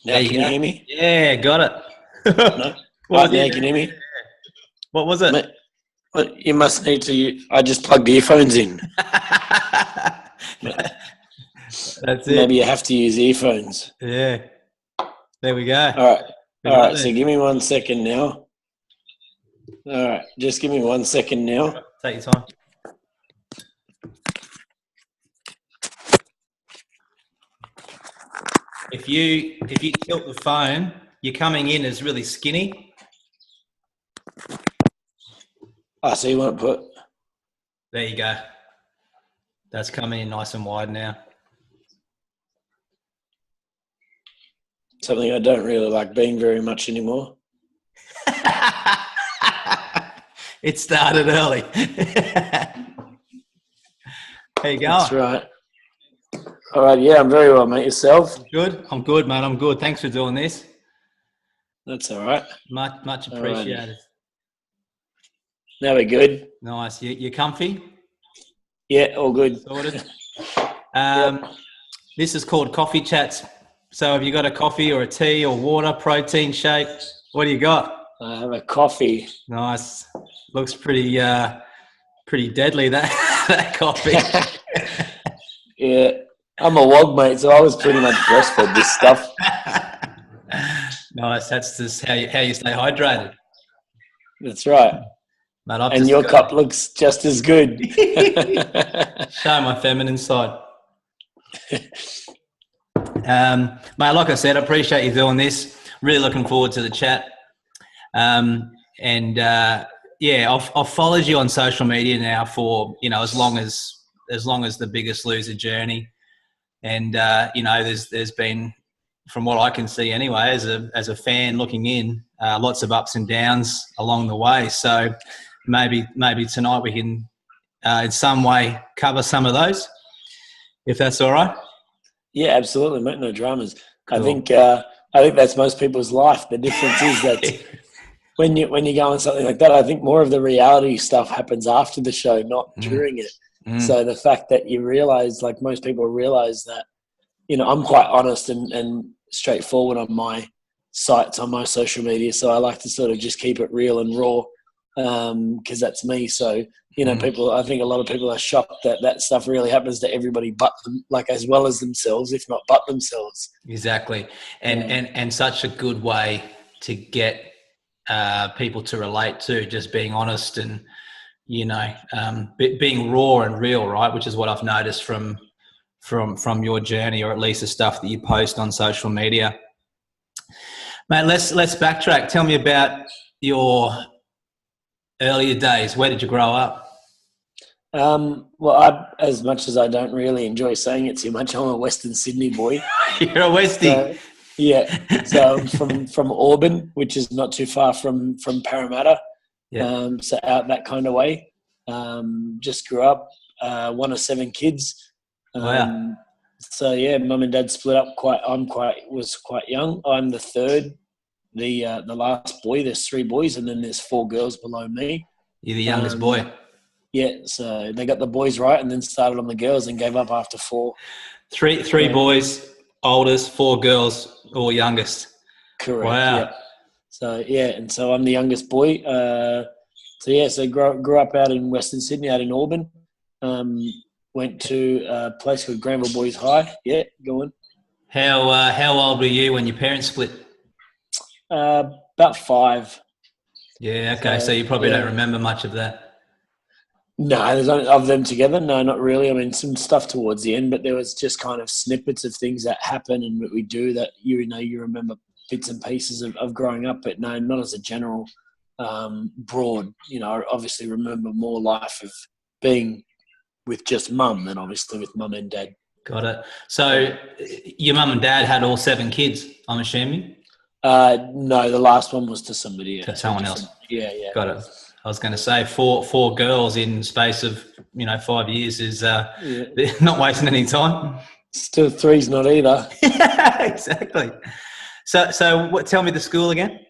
Now can you hear me? Yeah, got it. No. What was Now it? can you hear me? What was it? Mate, well, you must need to. I just plugged earphones in. That's Maybe it. you have to use earphones. Yeah. There we go. All right. We All got right. So there. give me 1 second now. All right. Just give me 1 second now. Take your time. If you tilt the phone, you're coming in as really skinny. So you want to put? There you go. That's coming in nice and wide now. Something I don't really like being very much anymore. It started early. How you going? That's right. All right. Yeah, I'm very well, mate. Yourself? Good. I'm good, mate. I'm good. Thanks for doing this. That's all right. Much appreciated. Now we're good. Nice. You comfy? Yeah, all good. Sorted. This is called Coffee Chats. So have you got a coffee or a tea or water, protein shake? What do you got? I have a coffee. Nice. Looks pretty deadly, that coffee. Yeah. I'm a wog, mate, so I was pretty much breastfed this stuff. Nice. That's just how you stay hydrated. That's right. Mate, and your cup looks just as good. Show my feminine side. Mate, like I said, I appreciate you doing this. Really looking forward to the chat. I've followed you on social media now for, as long as the Biggest Loser journey. And, there's been, from what I can see anyway, as a fan looking in, lots of ups and downs along the way. So maybe tonight we can, in some way, cover some of those, if that's all right. Yeah, absolutely, mate. No dramas. Cool. I think that's most people's life. The difference is that when you go on something like that, I think more of the reality stuff happens after the show, not during it. So the fact that you realize, like most people realize that, I'm quite honest and straightforward on my sites, on my social media. So I like to sort of just keep it real and raw because that's me. So, I think a lot of people are shocked that stuff really happens to everybody but them, like as well as themselves, if not but themselves. Exactly. And such a good way to get people to relate to, just being honest and, being raw and real, right? Which is what I've noticed from your journey, or at least the stuff that you post on social media. Mate, let's backtrack. Tell me about your earlier days. Where did you grow up? Well, as much as I don't really enjoy saying it too much, I'm a Western Sydney boy. You're a Westie. So I'm from Auburn, which is not too far from Parramatta. Yeah. So out that kind of way. Just grew up, one of 7 kids. Wow. So yeah, mum and dad split up was quite young. I'm the third, the last boy. There's 3 boys, and then there's 4 girls below me. You're the youngest boy. Yeah, so they got the boys right and then started on the girls and gave up after 4. Three boys, oldest, 4 girls, all youngest. Correct. Wow. Yeah. So yeah, and so I'm the youngest boy. So grew up out in Western Sydney, out in Auburn. Went to a place called Granville Boys High. Yeah, go on. How old were you when your parents split? About 5. Yeah. Okay. So you probably don't remember much of that. No, there's only of them together. No, not really. I mean, some stuff towards the end, but there was just kind of snippets of things that happen and what we do that you remember bits and pieces of growing up, but no, not as a general broad. I obviously remember more life of being with just mum than obviously with mum and dad. Got it. So your mum and dad had all 7 kids, I'm assuming? No, the last one was to somebody. To someone else. Yeah. Got it. I was going to say 4 girls in space of 5 years is not wasting any time. Still 3's not either. Exactly. So tell me the school again.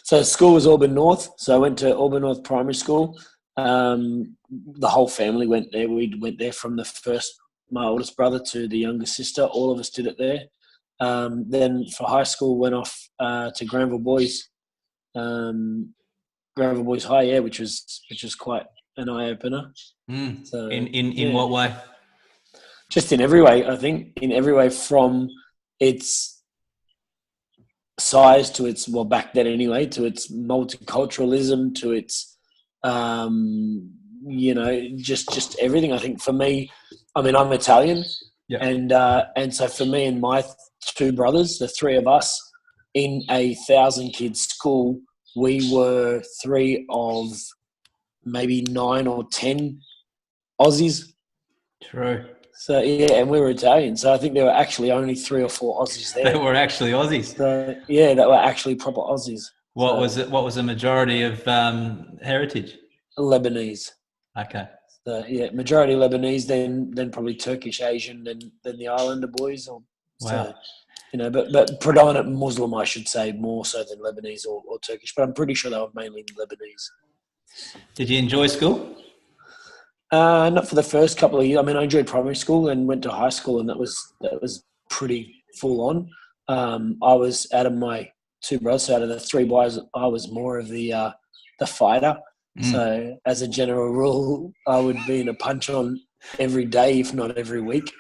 So school was Auburn North. So I went to Auburn North Primary School. The whole family went there. We went there from my oldest brother to the younger sister. All of us did it there. Then for high school, went off to Granville Boys, Granville Boys High, yeah, which was quite an eye opener. So in what way? Just in every way, I think. In every way, from its size to its, well, back then anyway, to its multiculturalism, to its just everything. I think for me, I mean, I'm Italian, and so for me and my two brothers, the three of us, in a 1,000-kid school, we were 3 of maybe 9 or 10 Aussies. True. So yeah, and we were Italian, so I think there were actually only 3 or 4 Aussies there. They were actually Aussies. So yeah, that were actually proper Aussies. What was it? What was the majority of heritage? Lebanese. Okay. So yeah, majority Lebanese, then probably Turkish, Asian, then the Islander boys. Wow. So, but predominant Muslim, I should say, more so than Lebanese or Turkish. But I'm pretty sure they were mainly Lebanese. Did you enjoy school? Not for the first couple of years. I mean, I enjoyed primary school and went to high school, and that was pretty full on. I was, out of my 2 brothers, out of the 3 boys, I was more of the fighter. So as a general rule, I would be in a punch on every day, if not every week.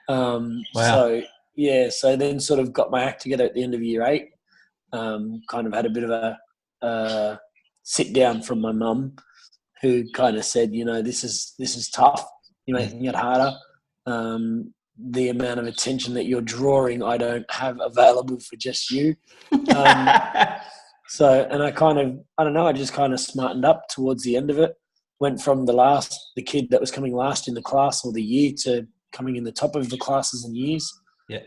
Wow. So yeah, so then sort of got my act together at the end of year 8. Kind of had a bit of a sit down from my mum, who kind of said, this is tough. You're making it harder. The amount of attention that you're drawing, I don't have available for just you. So, and I just kind of smartened up towards the end of it. Went from the kid that was coming last in the class or the year to coming in the top of the classes and years. Yeah.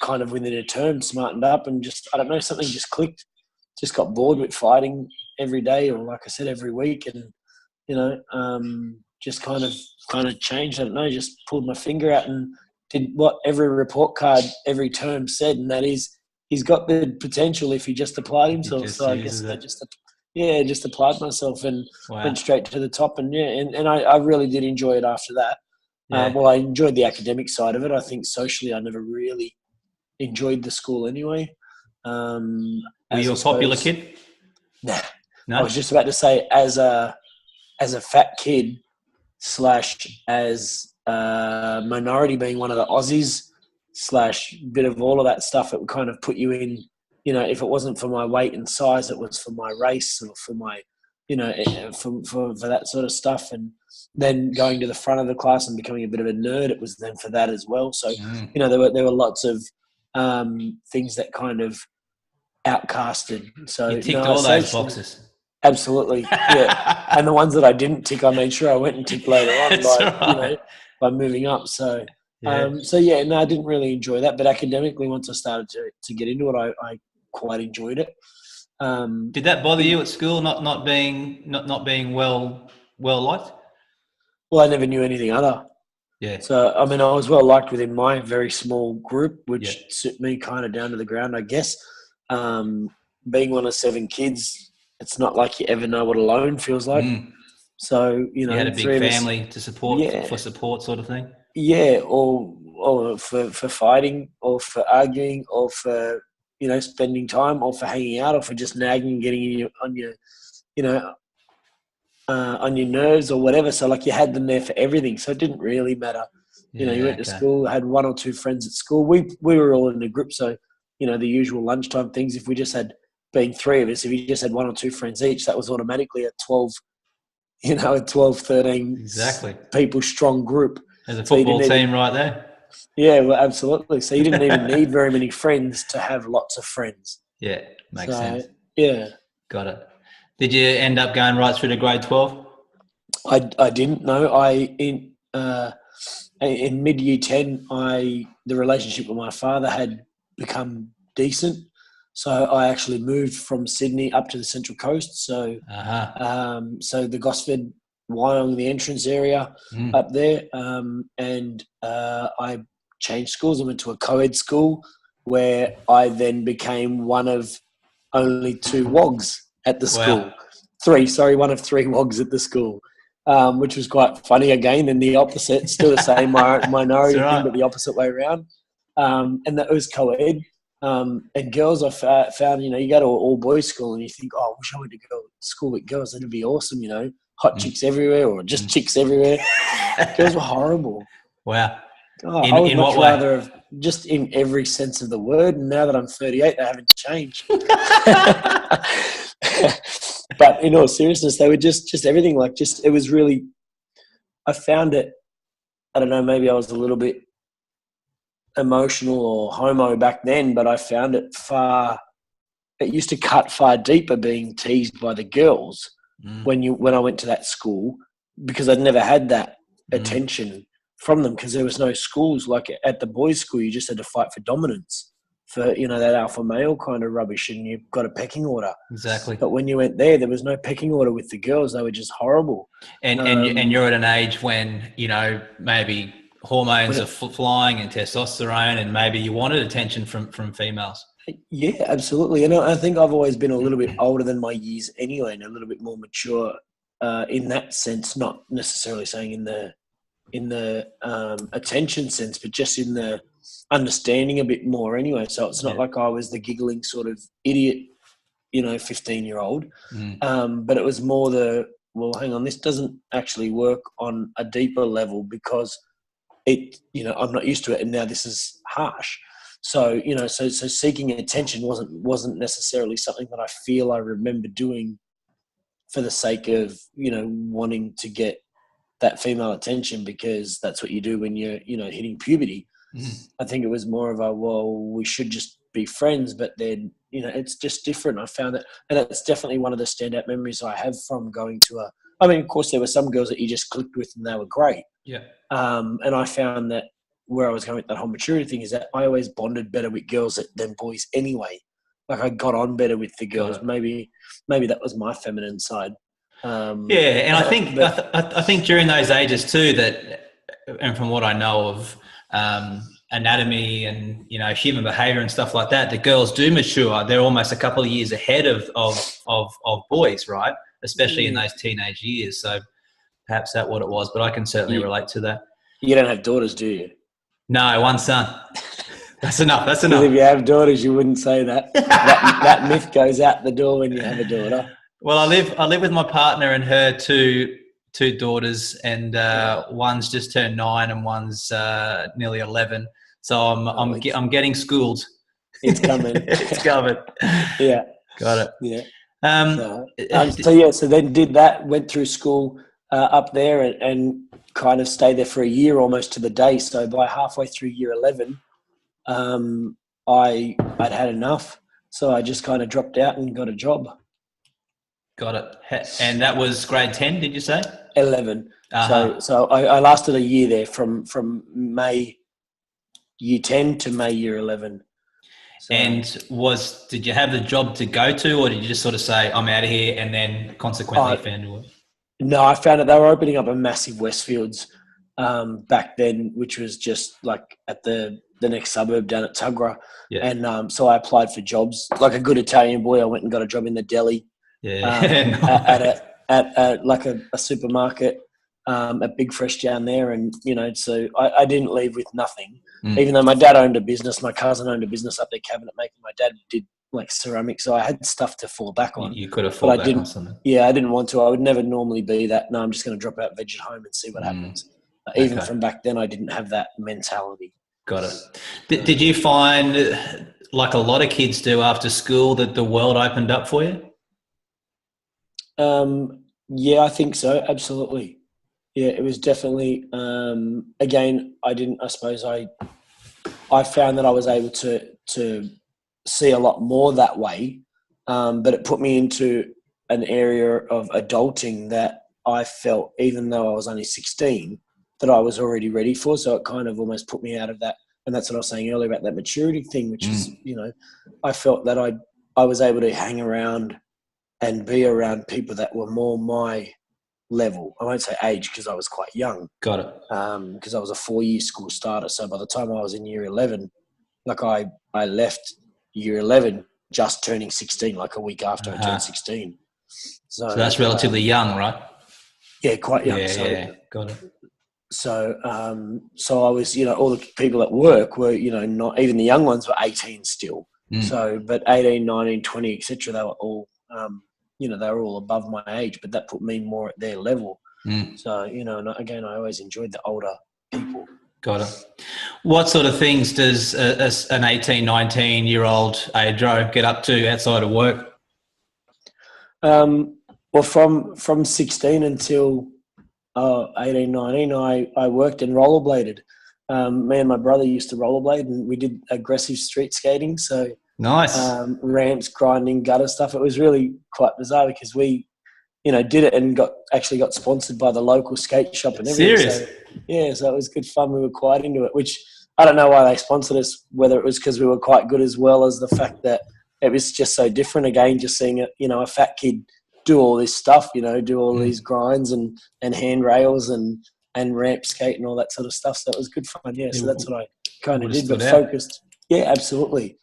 Kind of within a term, smartened up, and just, I don't know, something just clicked. Just got bored with fighting every day, or like I said, every week, and just kind of changed. I don't know, just pulled my finger out and did what every report card every term said, and that is, he's got the potential if he just applied himself. So I guess I just applied myself and went straight to the top. And I really did enjoy it after that. Yeah. Well, I enjoyed the academic side of it. I think socially I never really enjoyed the school anyway. Were you a popular kid? Nah. No? I was just about to say, as a fat kid / as a minority, being one of the Aussies / bit of all of that stuff, it would kind of put you in, if it wasn't for my weight and size, it was for my race or for my, for that sort of stuff. And then going to the front of the class and becoming a bit of a nerd, it was then for that as well. So, there were lots of things that kind of outcasted. So you ticked all those boxes. Absolutely, yeah. And the ones that I didn't tick, I made sure I went and ticked later on by moving up. So, I didn't really enjoy that. But academically, once I started to get into it, I quite enjoyed it. Did that bother you at school, not being well liked? Well, I never knew anything other. Yeah. So, I mean, I was well liked within my very small group, which suited me kind of down to the ground, I guess. Being one of 7 kids, it's not like you ever know what alone feels like. So, you had a big family to support, for support sort of thing? Yeah, or for fighting, or for arguing, or for, spending time, or for hanging out, or for just nagging, getting on your nerves or whatever. So, like, you had them there for everything. So it didn't really matter. You went to school, had 1 or 2 friends at school. We were all in a group. So, the usual lunchtime things, if we just had, being 3 of us, if you just had 1 or 2 friends each, that was automatically a 12, a 12, 13 people strong group. There's a football team right there. Yeah, well, absolutely. So you didn't even need very many friends to have lots of friends. Yeah, makes sense. Yeah. Got it. Did you end up going right through to grade 12? I didn't know. In mid-year 10, the relationship with my father had become decent. So I actually moved from Sydney up to the Central Coast. So, so the Gosford, Wyong, the entrance area up there, and I changed schools. I went to a co-ed school where I then became one of only 2 WOGs at the school. One of 3 WOGs at the school, which was quite funny again. And the opposite, still the same minority thing, but the opposite way around. and that was co-ed. And girls, I found, you go to an all-boys school and you think, oh, I wish I went to go to school with girls. That'd be awesome, hot chicks everywhere or just chicks everywhere. Girls were horrible. Wow. Oh, I would much rather have, just in every sense of the word. And now that I'm 38, they haven't changed. But in all seriousness, they were just everything. It was really, I found it, I don't know, maybe I was a little bit emotional or homo back then, but I found it used to cut far deeper being teased by the girls when I went to that school, because I'd never had that attention from them, because there was no schools. Like at the boys' school, you just had to fight for dominance, for that alpha male kind of rubbish, and you've got a pecking order. Exactly. But when you went there was no pecking order with the girls. They were just horrible. And you're at an age when maybe hormones are flying and testosterone, and maybe you wanted attention from females. Yeah, absolutely. And I think I've always been a little bit older than my years anyway, and a little bit more mature in that sense. Not necessarily saying in the attention sense, but just in the understanding a bit more anyway. So it's not like I was the giggling sort of idiot, 15-year-old. But it was more well, hang on, this doesn't actually work on a deeper level, because I'm not used to it, and now this is harsh. So, so seeking attention wasn't necessarily something that I feel I remember doing for the sake of, wanting to get that female attention, because that's what you do when you're, hitting puberty. I think it was more of we should just be friends, but then, it's just different. I found that, and it's definitely one of the standout memories I have from going to of course, there were some girls that you just clicked with and they were great. Yeah. And I found that where I was going with that whole maturity thing is that I always bonded better with girls than boys anyway. Like I got on better with the girls. Maybe that was my feminine side. And I think I think during those ages too, and from what I know of anatomy and human behaviour and stuff like that, the girls do mature. They're almost a couple of years ahead of boys, right? Especially in those teenage years. So perhaps that's what it was, but I can certainly relate to that. You don't have daughters, do you? No, one son. That's enough. That's enough. If you have daughters, you wouldn't say that. that myth goes out the door when you have a daughter. Well, I live with my partner and her two daughters, and one's just turned 9 and one's nearly 11. So I'm getting schooled. It's coming. It's coming. Yeah. Got it. Yeah. So then did that, went through school up there and kind of stayed there for a year almost to the day. So by halfway through year 11, I'd had enough. So I just kind of dropped out and got a job. Got it. And that was grade 10, did you say? 11. So I lasted a year there from May year 10 to May year 11. So, and did you have the job to go to, or did you just sort of say, I'm out of here, and then consequently found work? No, I found that they were opening up a massive Westfields back then, which was just like at the next suburb down at Tuggerah. Yeah. And so I applied for jobs. Like a good Italian boy, I went and got a job in the deli. Yeah. At like a supermarket at Big Fresh down there. And, so I didn't leave with nothing. Even though my dad owned a business, my cousin owned a business up there, cabinet making. My dad did like ceramics, so I had stuff to fall back on. You could have fallen back on something. Yeah, I didn't want to. I would never normally be that. No, I'm just going to drop out, veg at home and see what happens. Even from back then, I didn't have that mentality. Got it. Did you find, like a lot of kids do after school, that the world opened up for you? Yeah, I think so. Absolutely. Yeah, it was definitely, again, I found that I was able to see a lot more that way, but it put me into an area of adulting that I felt, even though I was only 16, that I was already ready for. So it kind of almost put me out of that. And that's what I was saying earlier about that maturity thing, which is, I felt that I was able to hang around and be around people that were more my level. I won't say age because I was quite young. Got it. Because I was a 4-year school starter. So by the time I was in year 11, like I left year 11 just turning 16, like a week after I turned 16. So that's relatively young, right? Yeah, quite young. Yeah, got it. So so I was, all the people at work were, not even the young ones were 18 still. So, but 18, 19, 20, etc. They were all, they were all above my age, but that put me more at their level. So, and again, I always enjoyed the older people. Got it. What sort of things does an 18, 19-year-old Adro get up to outside of work? Well, from 16 until 18, 19, I worked and rollerbladed. Me and my brother used to rollerblade, and we did aggressive street skating. So nice. Ramps, grinding, gutter stuff. It was really quite bizarre because we, did it and got sponsored by the local skate shop and everything. Serious? So, yeah, so it was good fun. We were quite into it, which I don't know why they sponsored us, whether it was because we were quite good as well as the fact that it was just so different. Again, just seeing a fat kid do all this stuff, do all these grinds and handrails and ramp skate and all that sort of stuff. So it was good fun. Yeah, so that's what I kind of did, but focused. Yeah, absolutely.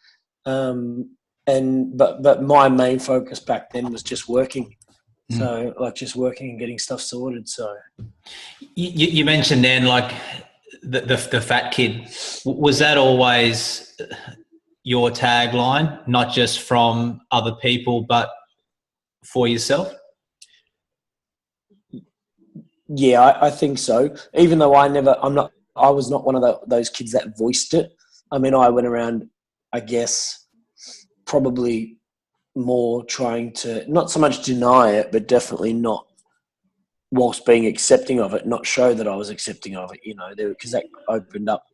But my main focus back then was just working. So just working and getting stuff sorted. So you mentioned then the fat kid. Was that always your tagline, not just from other people, but for yourself? Yeah, I think so. Even though I was not one of those kids that voiced it. I mean, I went around, I guess, probably more trying to not so much deny it, but definitely not, whilst being accepting of it, not show that I was accepting of it, because that opened up.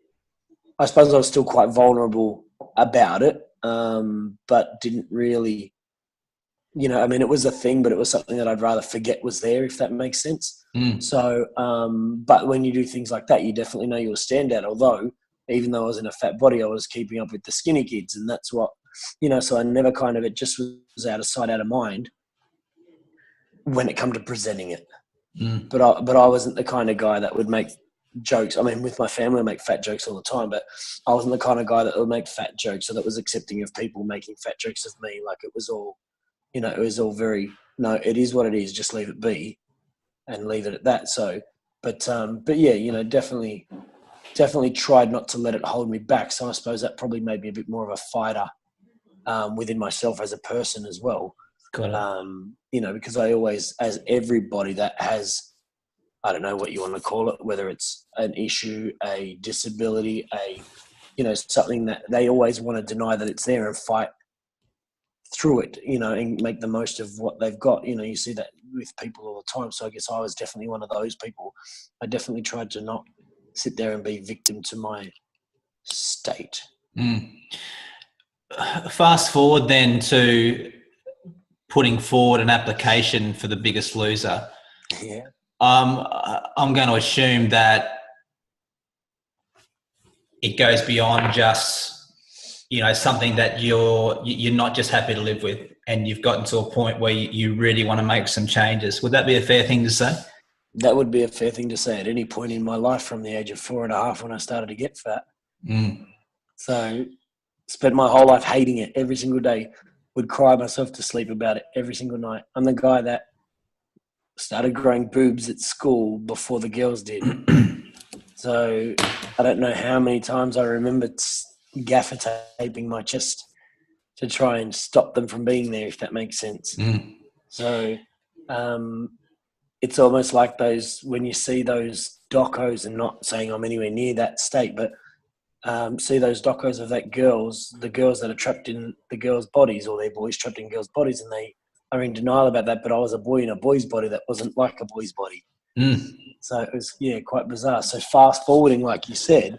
I suppose I was still quite vulnerable about it, but didn't really, it was a thing, but it was something that I'd rather forget was there, if that makes sense. So, but when you do things like that, you definitely know you'll stand out. Although, even though I was in a fat body, I was keeping up with the skinny kids, and that's what, so I never it just was out of sight, out of mind when it come to presenting it. But I wasn't the kind of guy that would make jokes. I mean, with my family, I make fat jokes all the time, but I wasn't the kind of guy that would make fat jokes, so that was accepting of people making fat jokes of me. Like, it was all, it was all very, no, it is what it is, just leave it be and leave it at that. So, but yeah, definitely tried not to let it hold me back. So I suppose that probably made me a bit more of a fighter within myself as a person as well. Because I always, as everybody that has, I don't know what you want to call it, whether it's an issue, a disability, something that they always want to deny that it's there and fight through it, and make the most of what they've got. You see that with people all the time. So I guess I was definitely one of those people. I definitely tried to not sit there and be victim to my state. Fast forward then to putting forward an application for The Biggest Loser. Yeah. I'm going to assume that it goes beyond just, something that you're not just happy to live with, and you've gotten to a point where you really want to make some changes. Would that be a fair thing to say? That would be a fair thing to say at any point in my life, from the age of 4.5 when I started to get fat. So spent my whole life hating it every single day. Would cry myself to sleep about it every single night. I'm the guy that started growing boobs at school before the girls did. So I don't know how many times I remember gaffer taping my chest to try and stop them from being there, if that makes sense. So it's almost like those, when you see those docos, and not saying I'm anywhere near that state, but see those docos of the girls that are trapped in the girls' bodies, or their boys trapped in girls' bodies, and they are in denial about that. But I was a boy in a boy's body that wasn't like a boy's body. So it was, quite bizarre. So fast forwarding, like you said,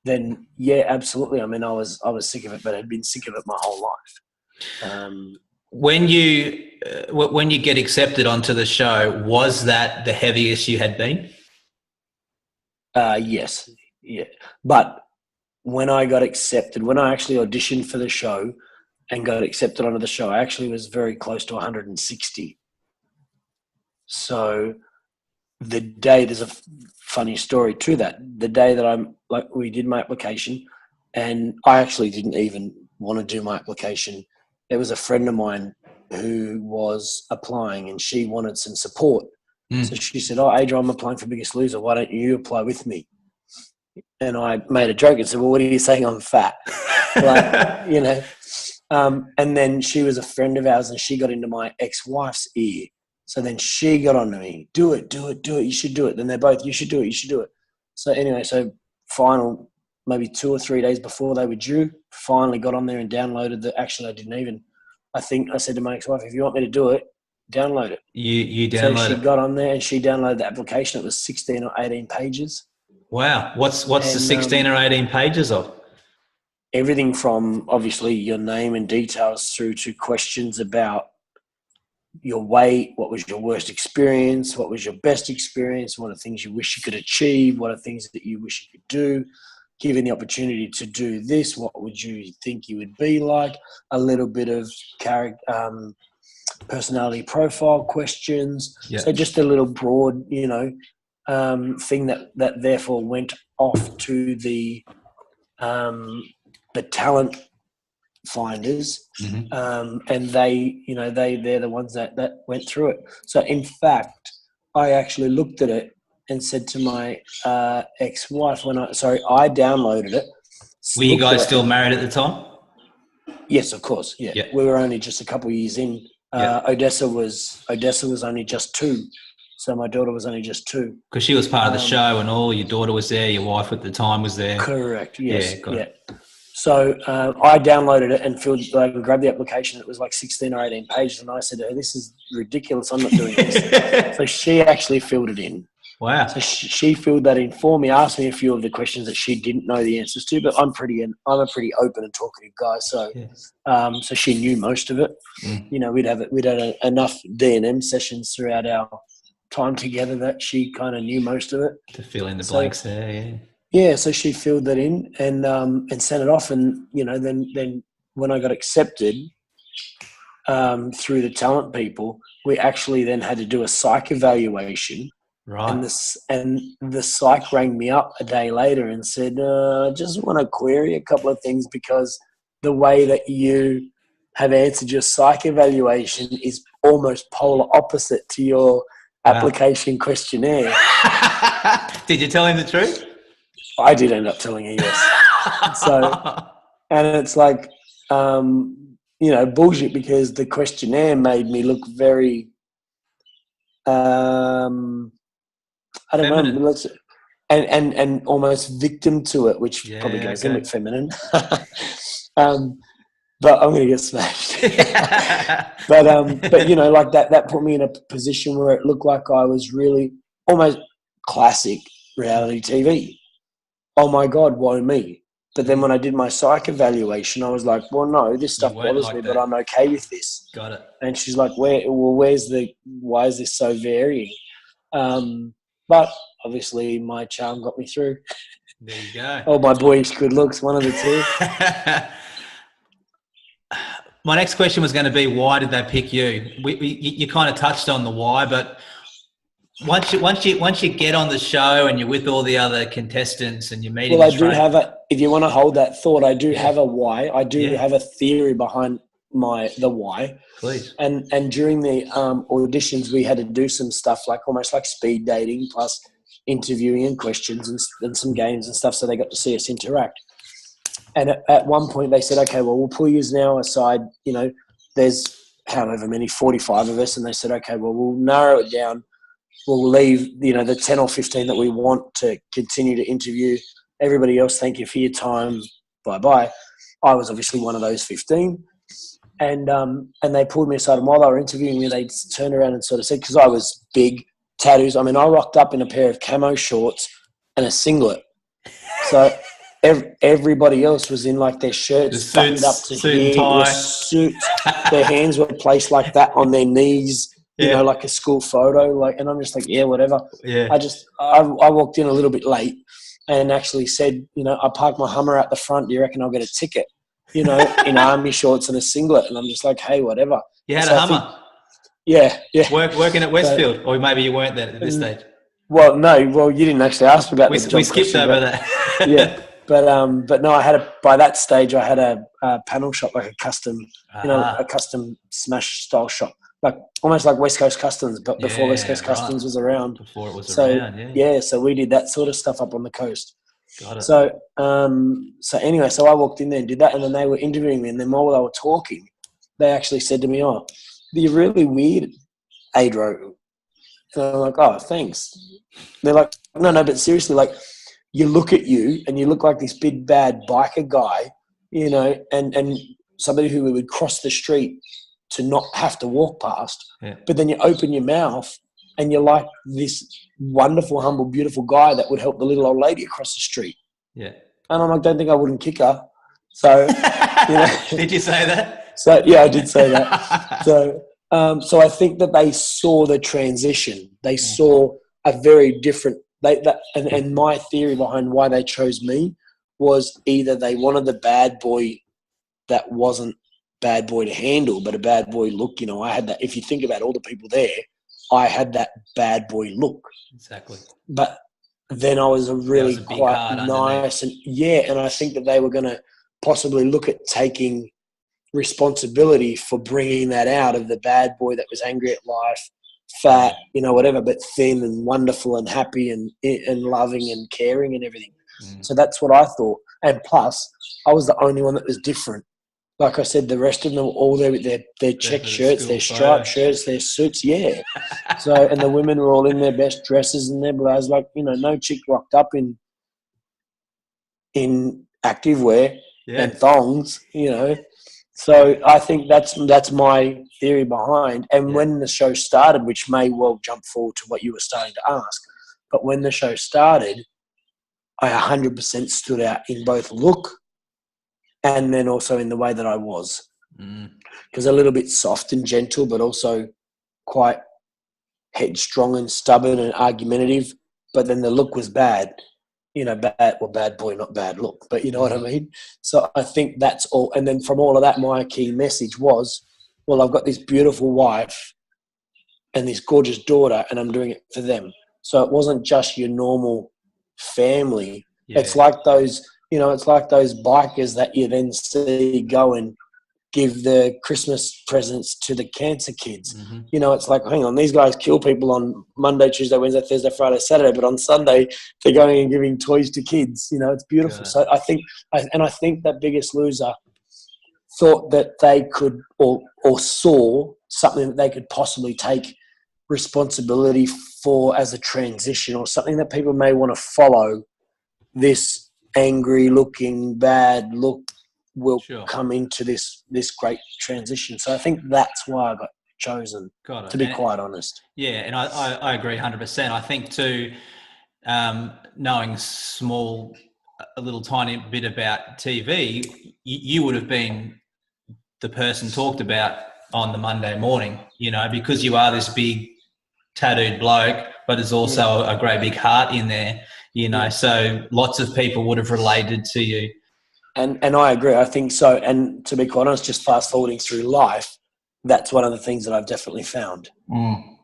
then absolutely. I mean, I was sick of it, but I'd been sick of it my whole life. When you get accepted onto the show, was that the heaviest you had been? Yes. Yeah. But when I got accepted, when I actually auditioned for the show and got accepted onto the show, I actually was very close to 160. So the day, there's a funny story to that. The day that we did my application, and I actually didn't even want to do my application. There was a friend of mine who was applying, and she wanted some support. So she said, "Oh, Adro, I'm applying for Biggest Loser. Why don't you apply with me?" And I made a joke and said, "Well, what are you saying? I'm fat?" Like, you know. And then she was a friend of ours, and she got into my ex-wife's ear. So then she got on to me, do it. You should do it. Then they're both, you should do it. So anyway, final, maybe 2 or 3 days before they were due, finally got on there and downloaded I didn't even, I think I said to my ex-wife, if you want me to do it, download it. You download it. So she got on there and she downloaded the application. It was 16 or 18 pages. Wow. What's the 16 or 18 pages of? Everything from obviously your name and details through to questions about your weight, what was your worst experience, what was your best experience, what are things you wish you could achieve, what are things that you wish you could do, given the opportunity to do this, what would you think you would be like, a little bit of character, personality profile questions. Yeah. So just a little broad, thing that therefore went off to the talent finders, and they're the ones that went through it. So in fact, I actually looked at it and said to my ex-wife I downloaded it. Were you guys still married at the time? Yes, of course. Yeah. We were only just a couple of years in. Odessa was only just 2. So my daughter was only just 2. Because she was part of the show and all. Your daughter was there. Your wife at the time was there. Correct. Yes. Yeah. Got it. So I downloaded it and grabbed the application. It was like 16 or 18 pages. And I said, "Oh, this is ridiculous. I'm not doing this." So she actually filled it in. Wow. So she filled that in for me, asked me a few of the questions that she didn't know the answers to, but I'm a pretty open and talkative guy. So, so she knew most of it. We'd had enough D&M sessions throughout our time together that she kind of knew most of it. To fill in the blanks there, yeah. Yeah, so she filled that in and sent it off, and then when I got accepted through the talent people, we actually then had to do a psych evaluation. Right. And the psych rang me up a day later and said, "I just want to query a couple of things because the way that you have answered your psych evaluation is almost polar opposite to your application questionnaire." Did you tell him the truth? I did end up telling her yes. And it's like, bullshit, because the questionnaire made me look very, I don't feminine. know, and almost victim to it, which probably goes in with feminine. But I'm going to get smashed. but like that put me in a position where it looked like I was really almost classic reality TV. Oh my God, why me? But then when I did my psych evaluation, I was like, well, no, this stuff bothers me, but I'm okay with this. Got it. And she's like, why is this so varying? But obviously my charm got me through. There you go. Oh, my boyish good looks, one of the two. My next question was going to be, why did they pick you? You kind of touched on the why, but once you get on the show and you're with all the other contestants and you're meeting. Well, I do have if you want to hold that thought, I do have a why. I do have a theory behind the why. Please. And during the auditions, we had to do some stuff almost like speed dating plus interviewing and questions and some games and stuff, so they got to see us interact. And at one point they said, okay, well, we'll pull you now aside. There's however many, 45 of us. And they said, okay, well, we'll narrow it down. We'll leave, the 10 or 15 that we want to continue to interview. Everybody else, thank you for your time. Bye-bye. I was obviously one of those 15. And they pulled me aside. And while they were interviewing me, they turned around and sort of said, because I was big, tattoos. I mean, I rocked up in a pair of camo shorts and a singlet. So everybody else was in like their shirts buttoned up to here, suits. Their hands were placed like that on their knees. Like a school photo, and I'm just like, yeah, whatever. Yeah. I walked in a little bit late and actually said, I parked my Hummer out the front. Do you reckon I'll get a ticket? In army shorts and a singlet. And I'm just like, hey, whatever. You had a Hummer? Yeah. Working at Westfield, or maybe you weren't there at this stage. Well, no. Well, you didn't actually ask me about the job. We skipped over that. Yeah. But no, by that stage, I had a panel shop, like a custom, a custom smash style shop. like almost like West Coast Customs, but before West Coast Customs was around. Before it was around, yeah. So we did that sort of stuff up on the coast. Got it. So anyway, so I walked in there and did that, and then they were interviewing me, and then while they were talking, they actually said to me, "Oh, you're really weird, Adro." And I'm like, "Oh, thanks." They're like, "No, but seriously, like, you look at you and you look like this big bad biker guy, you know, and somebody who would cross the street to not have to walk past. Yeah. But then you open your mouth and you're like this wonderful, humble, beautiful guy that would help the little old lady across the street." Yeah. And I'm like, "Don't think I wouldn't kick her." So, you know. Did you say that? So, yeah, I did say that. So I think that they saw the transition. They saw a very different. And my theory behind why they chose me was either they wanted the bad boy that wasn't bad boy to handle, but a bad boy look. You know, I had that. If you think about all the people there, I had that bad boy look. Exactly. But then I was really quite nice, and I think that they were going to possibly look at taking responsibility for bringing that out of the bad boy that was angry at life, fat, you know, whatever, but thin and wonderful and happy and loving and caring and everything. So that's what I thought. And plus, I was the only one that was different. Like I said, the rest of them were all there with their check shirts, their striped shirts, their suits, yeah. So, and the women were all in their best dresses and their blouse. Like, you know, no chick rocked up in activewear and thongs, you know. So I think that's my theory behind. And when the show started, which may well jump forward to what you were starting to ask, but when the show started, I 100% stood out in both look and then also in the way that I was. Because a little bit soft and gentle, but also quite headstrong and stubborn and argumentative. But then the look was bad. You know, bad boy, not bad look, but you know what I mean? So I think that's all. And then from all of that, my key message was, well, I've got this beautiful wife and this gorgeous daughter, and I'm doing it for them. So it wasn't just your normal family. Yeah. It's like those, you know, it's like those bikers that you then see go and give the Christmas presents to the cancer kids. You know, it's like, hang on, these guys kill people on Monday, Tuesday, Wednesday, Thursday, Friday, Saturday, but on Sunday they're going and giving toys to kids. You know, it's beautiful. So I think that Biggest Loser thought that they could or saw something that they could possibly take responsibility for as a transition, or something that people may want to follow. This angry looking, bad look will come into this great transition. So I think that's why I got chosen, to be quite honest. Yeah, and I agree 100%. I think too, knowing a little tiny bit about TV, you would have been the person talked about on the Monday morning, you know, because you are this big tattooed bloke, but there's also a great big heart in there, you know, so lots of people would have related to you. And I agree. I think so. And to be quite honest, just fast forwarding through life, that's one of the things that I've definitely found. And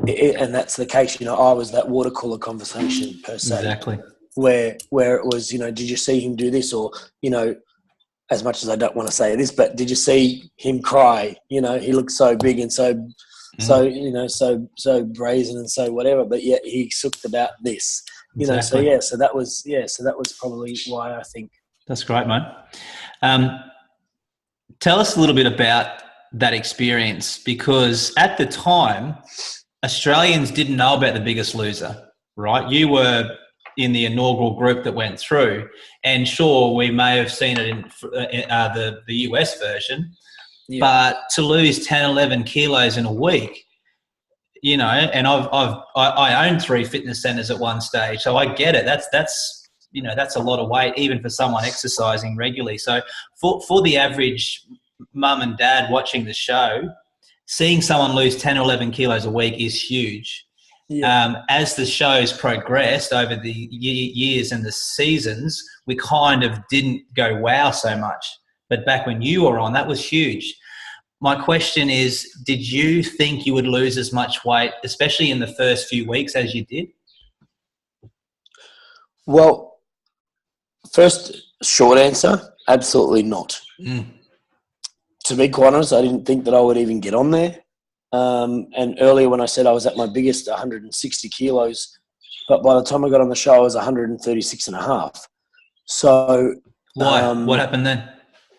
that's the case. You know, I was that water cooler conversation per se. Exactly. Where it was, you know, did you see him do this? Or, you know, as much as I don't want to say this, but did you see him cry? You know, he looked so big and so you know, so brazen and so whatever, but yet he sucked about this. You know, so that was probably why I think. That's great, mate. Tell us a little bit about that experience, because at the time, Australians didn't know about The Biggest Loser, right? You were in the inaugural group that went through, and sure, we may have seen it in the US version, but to lose 10, 11 kilos in a week, you know, and I owned 3 fitness centers at one stage, so I get it. That's you know, that's a lot of weight even for someone exercising regularly. So for the average mum and dad watching the show, seeing someone lose 10 or 11 kilos a week is huge. As the show's progressed over the years and the seasons, we kind of didn't go wow so much. But back when you were on, that was huge. My question is, did you think you would lose as much weight, especially in the first few weeks, as you did? Well, first short answer, absolutely not. to be quite honest, I didn't think that I would even get on there. And earlier when I said I was at my biggest, 160 kilos, but by the time I got on the show, I was 136 and a half. So why? What happened then?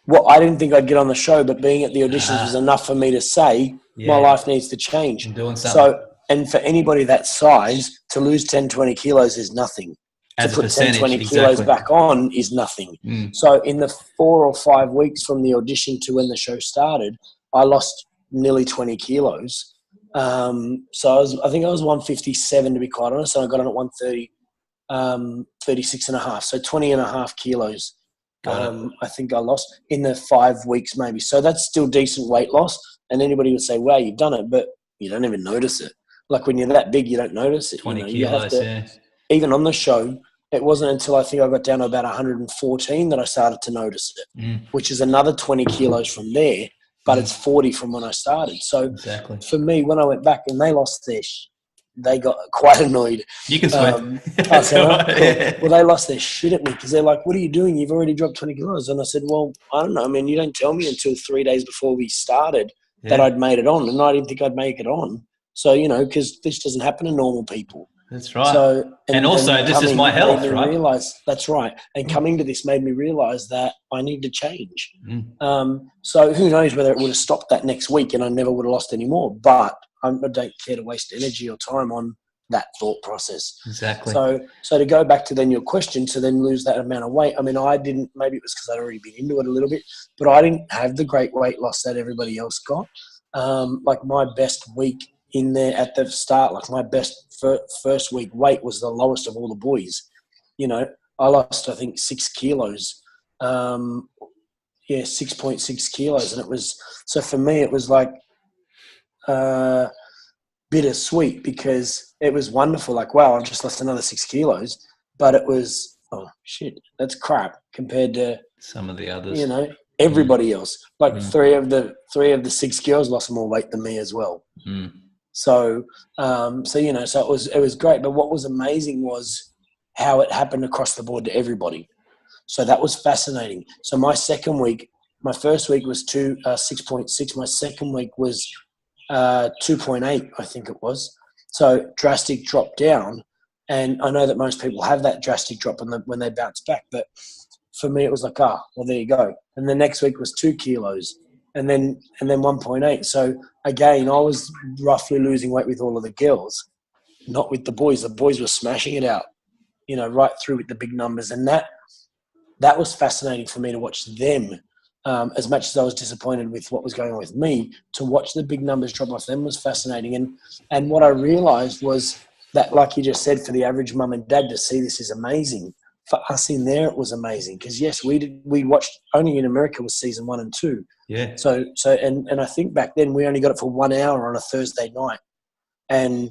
Well, I didn't think I'd get on the show, but being at the auditions was enough for me to say my life needs to change. I'm doing something. So, and for anybody that size, to lose 10, 20 kilos is nothing. As to put 10, 20 kilos back on is nothing. So in the 4 or 5 weeks from the audition to when the show started, I lost nearly 20 kilos. So I think I was 157 to be quite honest, and I got on at 130, 36 and a half. So 20 and a half kilos. I think I lost in the 5 weeks maybe. So that's still decent weight loss. And anybody would say, wow, you've done it, but you don't even notice it. Like when you're that big, you don't notice it. 20 kilos, you have to, even on the show, it wasn't until I think I got down to about 114 that I started to notice it, which is another 20 kilos from there, but it's 40 from when I started. So for me, when I went back and they lost they got quite annoyed. You can swear. I said, cool. Well, they lost their shit at me because they're like, what are you doing? You've already dropped 20 kilos. And I said, well, I don't know. I mean, you don't tell me until 3 days before we started that I'd made it on. And I didn't think I'd make it on. So, because this doesn't happen to normal people. That's right. So, and also, this is my health, right? That's right. And coming to this made me realize that I need to change. So who knows whether it would have stopped that next week and I never would have lost any more. But I don't care to waste energy or time on that thought process. Exactly. So to go back to then your question, to then lose that amount of weight, I mean, I didn't, maybe it was because I'd already been into it a little bit, but I didn't have the great weight loss that everybody else got. Like my best week in there at the start, like my best first week weight was the lowest of all the boys. I lost, I think, 6 kilos. 6.6 kilos. And it was, so for me, it was like bittersweet because it was wonderful. Like, wow, I've just lost another 6 kilos. But it was, oh, shit, that's crap compared to some of the others. Everybody else. Like three of the 6 girls lost more weight than me as well. So it was great. But what was amazing was how it happened across the board to everybody. So that was fascinating. So my second week, my first week was 6.6. My second week was 2.8, I think it was. So drastic drop down. And I know that most people have that drastic drop when they bounce back. But for me, it was like, well, there you go. And the next week was 2 kilos. And then 1.8. So again, I was roughly losing weight with all of the girls, not with the boys. The boys were smashing it out, right through with the big numbers. And that was fascinating for me to watch them. As much as I was disappointed with what was going on with me, to watch the big numbers drop off them was fascinating. And what I realized was that, like you just said, for the average mum and dad to see this is amazing. For us in there, it was amazing because yes, we watched only in America was season 1 and 2. Yeah. So and I think back then we only got it for 1 hour on a Thursday night, and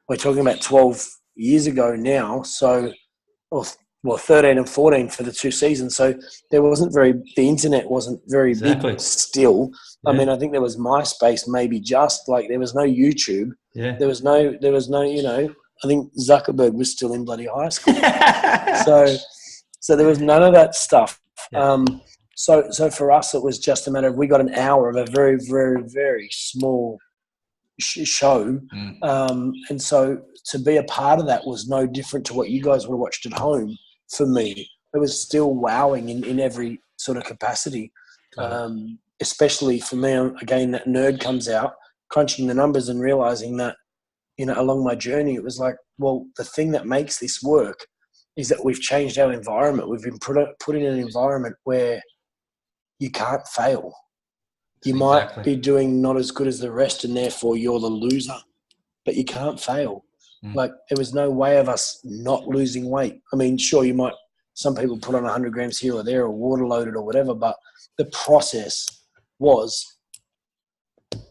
we're talking about 12 years ago now. So, 13 and 14 for the 2 seasons. So the internet wasn't very big still. Yeah. I mean, I think there was MySpace, maybe just like there was no YouTube. Yeah. There was no. I think Zuckerberg was still in bloody high school. so there was none of that stuff. Yeah. So for us, it was just a matter of we got an hour of a very, very, very small show. And so to be a part of that was no different to what you guys would have watched at home. For me, it was still wowing in every sort of capacity. Especially for me, again, that nerd comes out, crunching the numbers and realizing that, along my journey, it was like, well, the thing that makes this work is that we've changed our environment. We've been put in an environment where you can't fail. You might be doing not as good as the rest and therefore you're the loser, but you can't fail. Like there was no way of us not losing weight. I mean, sure, some people put on 100 grams here or there or water loaded or whatever, but the process was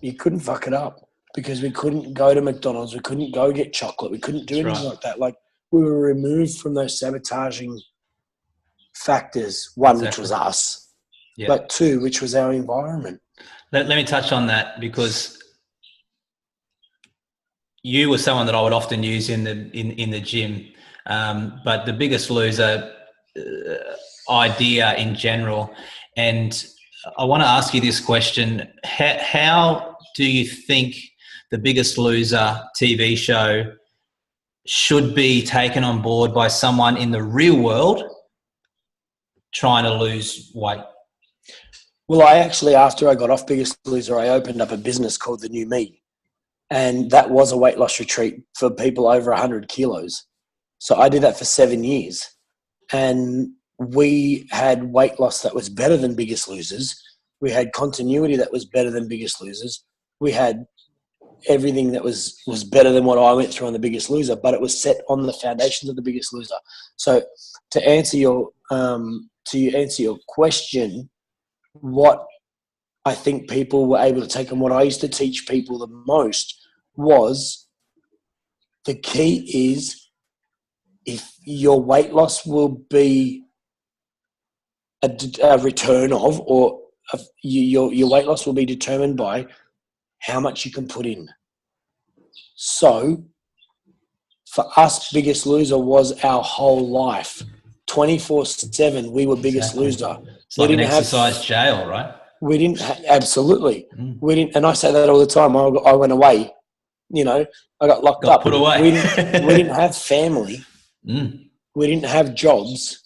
you couldn't fuck it up. Because we couldn't go to McDonald's, we couldn't go get chocolate, we couldn't do anything like that. Like we were removed from those sabotaging factors. One, which was us, but 2, which was our environment. Let me touch on that because you were someone that I would often use in the gym, but the Biggest Loser idea in general, and I want to ask you this question. How do you think the Biggest Loser TV show should be taken on board by someone in the real world trying to lose weight? Well, I actually, after I got off Biggest Loser, I opened up a business called The New Me. And that was a weight loss retreat for people over 100 kilos. So I did that for 7 years. And we had weight loss that was better than Biggest Losers. We had continuity that was better than Biggest Losers. We had everything that was better than what I went through on the Biggest Loser, but it was set on the foundations of the Biggest Loser. So to answer your question, what I think people were able to take, and what I used to teach people the most was, the key is, if your weight loss will be a return of, or your weight loss will be determined by how much you can put in. So for us, Biggest Loser was our whole life. 24/7, we were Biggest Loser. It's like an exercise jail, right? We didn't absolutely. We didn't, and I say that all the time. I went away. I got locked up. Put away. We didn't have family. We didn't have jobs.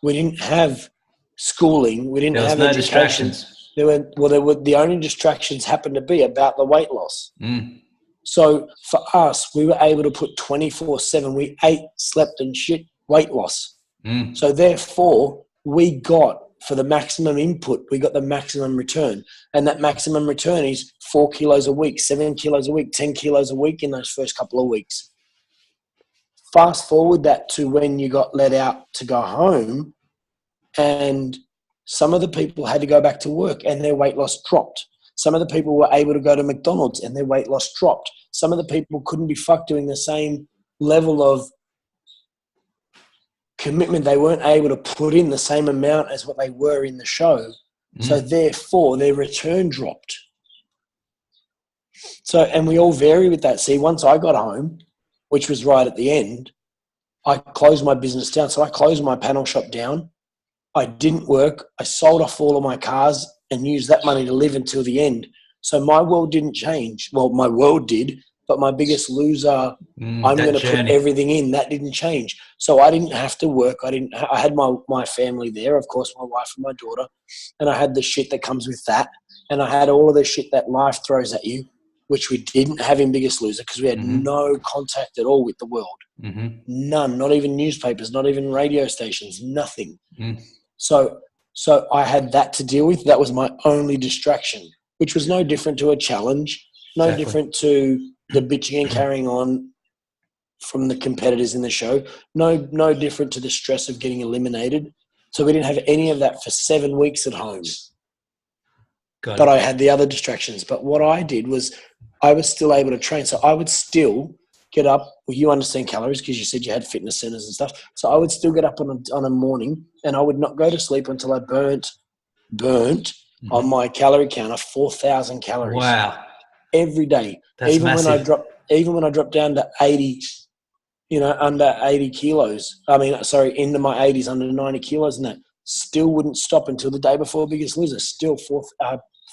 We didn't have schooling. We didn't have no education. distractions. The only distractions happened to be about the weight loss. So for us, we were able to put 24/7. We ate, slept, and shit weight loss. So therefore, we got, for the maximum input, we got the maximum return. And that maximum return is 4 kilos a week, 7 kilos a week, 10 kilos a week in those first couple of weeks. Fast forward that to when you got let out to go home, and some of the people had to go back to work and their weight loss dropped. Some of the people were able to go to McDonald's and their weight loss dropped. Some of the people couldn't be fucked doing the same level of commitment. They weren't able to put in the same amount as what they were in the show. So therefore their return dropped. So, and we all vary with that. See, once I got home, which was right at the end, I closed my business down. So I closed my panel shop down. I didn't work. I sold off all of my cars and used that money to live until the end. So my world didn't change. Well, my world did, but my Biggest Loser, I'm going to put everything in, that didn't change. So I didn't have to work. I had my family there, of course, my wife and my daughter, and I had the shit that comes with that. And I had all of the shit that life throws at you, which we didn't have in Biggest Loser because we had no contact at all with the world. None, not even newspapers, not even radio stations, nothing. So I had that to deal with. That was my only distraction, which was no different to a challenge, no different to the bitching and carrying on from the competitors in the show, no different to the stress of getting eliminated. So we didn't have any of that for 7 weeks at home. But I had the other distractions. But what I did was I was still able to train. So I would still get up. Well, you understand calories because you said you had fitness centers and stuff. So I would still get up on a morning and I would not go to sleep until I burnt on my calorie counter 4,000 calories. Wow. Every day. That's massive. When I dropped down to 80, under 80 kilos. Into my 80s, under 90 kilos and that. Still wouldn't stop until the day before Biggest Loser. Still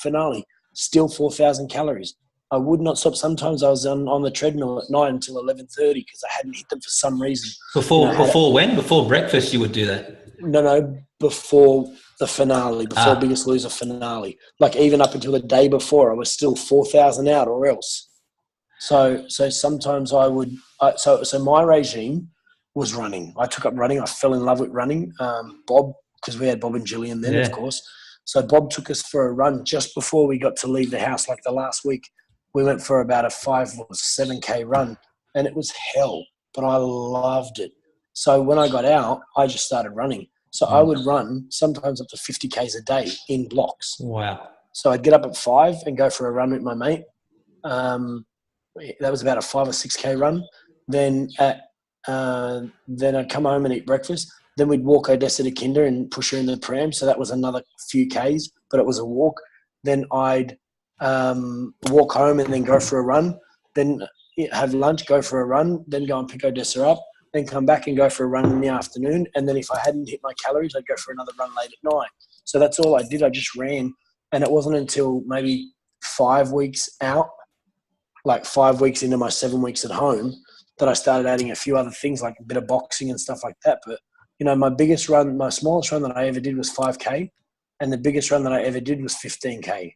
finale. Still 4,000 calories. I would not stop. Sometimes I was on the treadmill at night until 11:30 because I hadn't hit them for some reason. Before when? Before breakfast you would do that? No, before the finale, before Biggest Loser finale. Like even up until the day before, I was still 4,000 out or else. So sometimes I would. So my regime was running. I took up running. I fell in love with running. Bob, because we had Bob and Gillian then, of course. So Bob took us for a run just before we got to leave the house, like the last week. We went for about a 5 or 7K run, and it was hell, but I loved it. So when I got out, I just started running. So I would run sometimes up to 50Ks a day in blocks. Wow. So I'd get up at 5 and go for a run with my mate. That was about a 5 or 6K run. Then I'd come home and eat breakfast. Then we'd walk Odessa to Kinder and push her in the pram. So that was another few Ks, but it was a walk. Then I'd walk home and then go for a run. Then have lunch, go for a run, then go and pick Odessa up. then come back and go for a run in the afternoon. And then if I hadn't hit my calories, I'd go for another run late at night. So that's all I did. I just ran. And it wasn't until maybe 5 weeks out, like 5 weeks into my 7 weeks at home, that I started adding a few other things like a bit of boxing and stuff like that. But, my biggest run, my smallest run that I ever did was 5K. And the biggest run that I ever did was 15K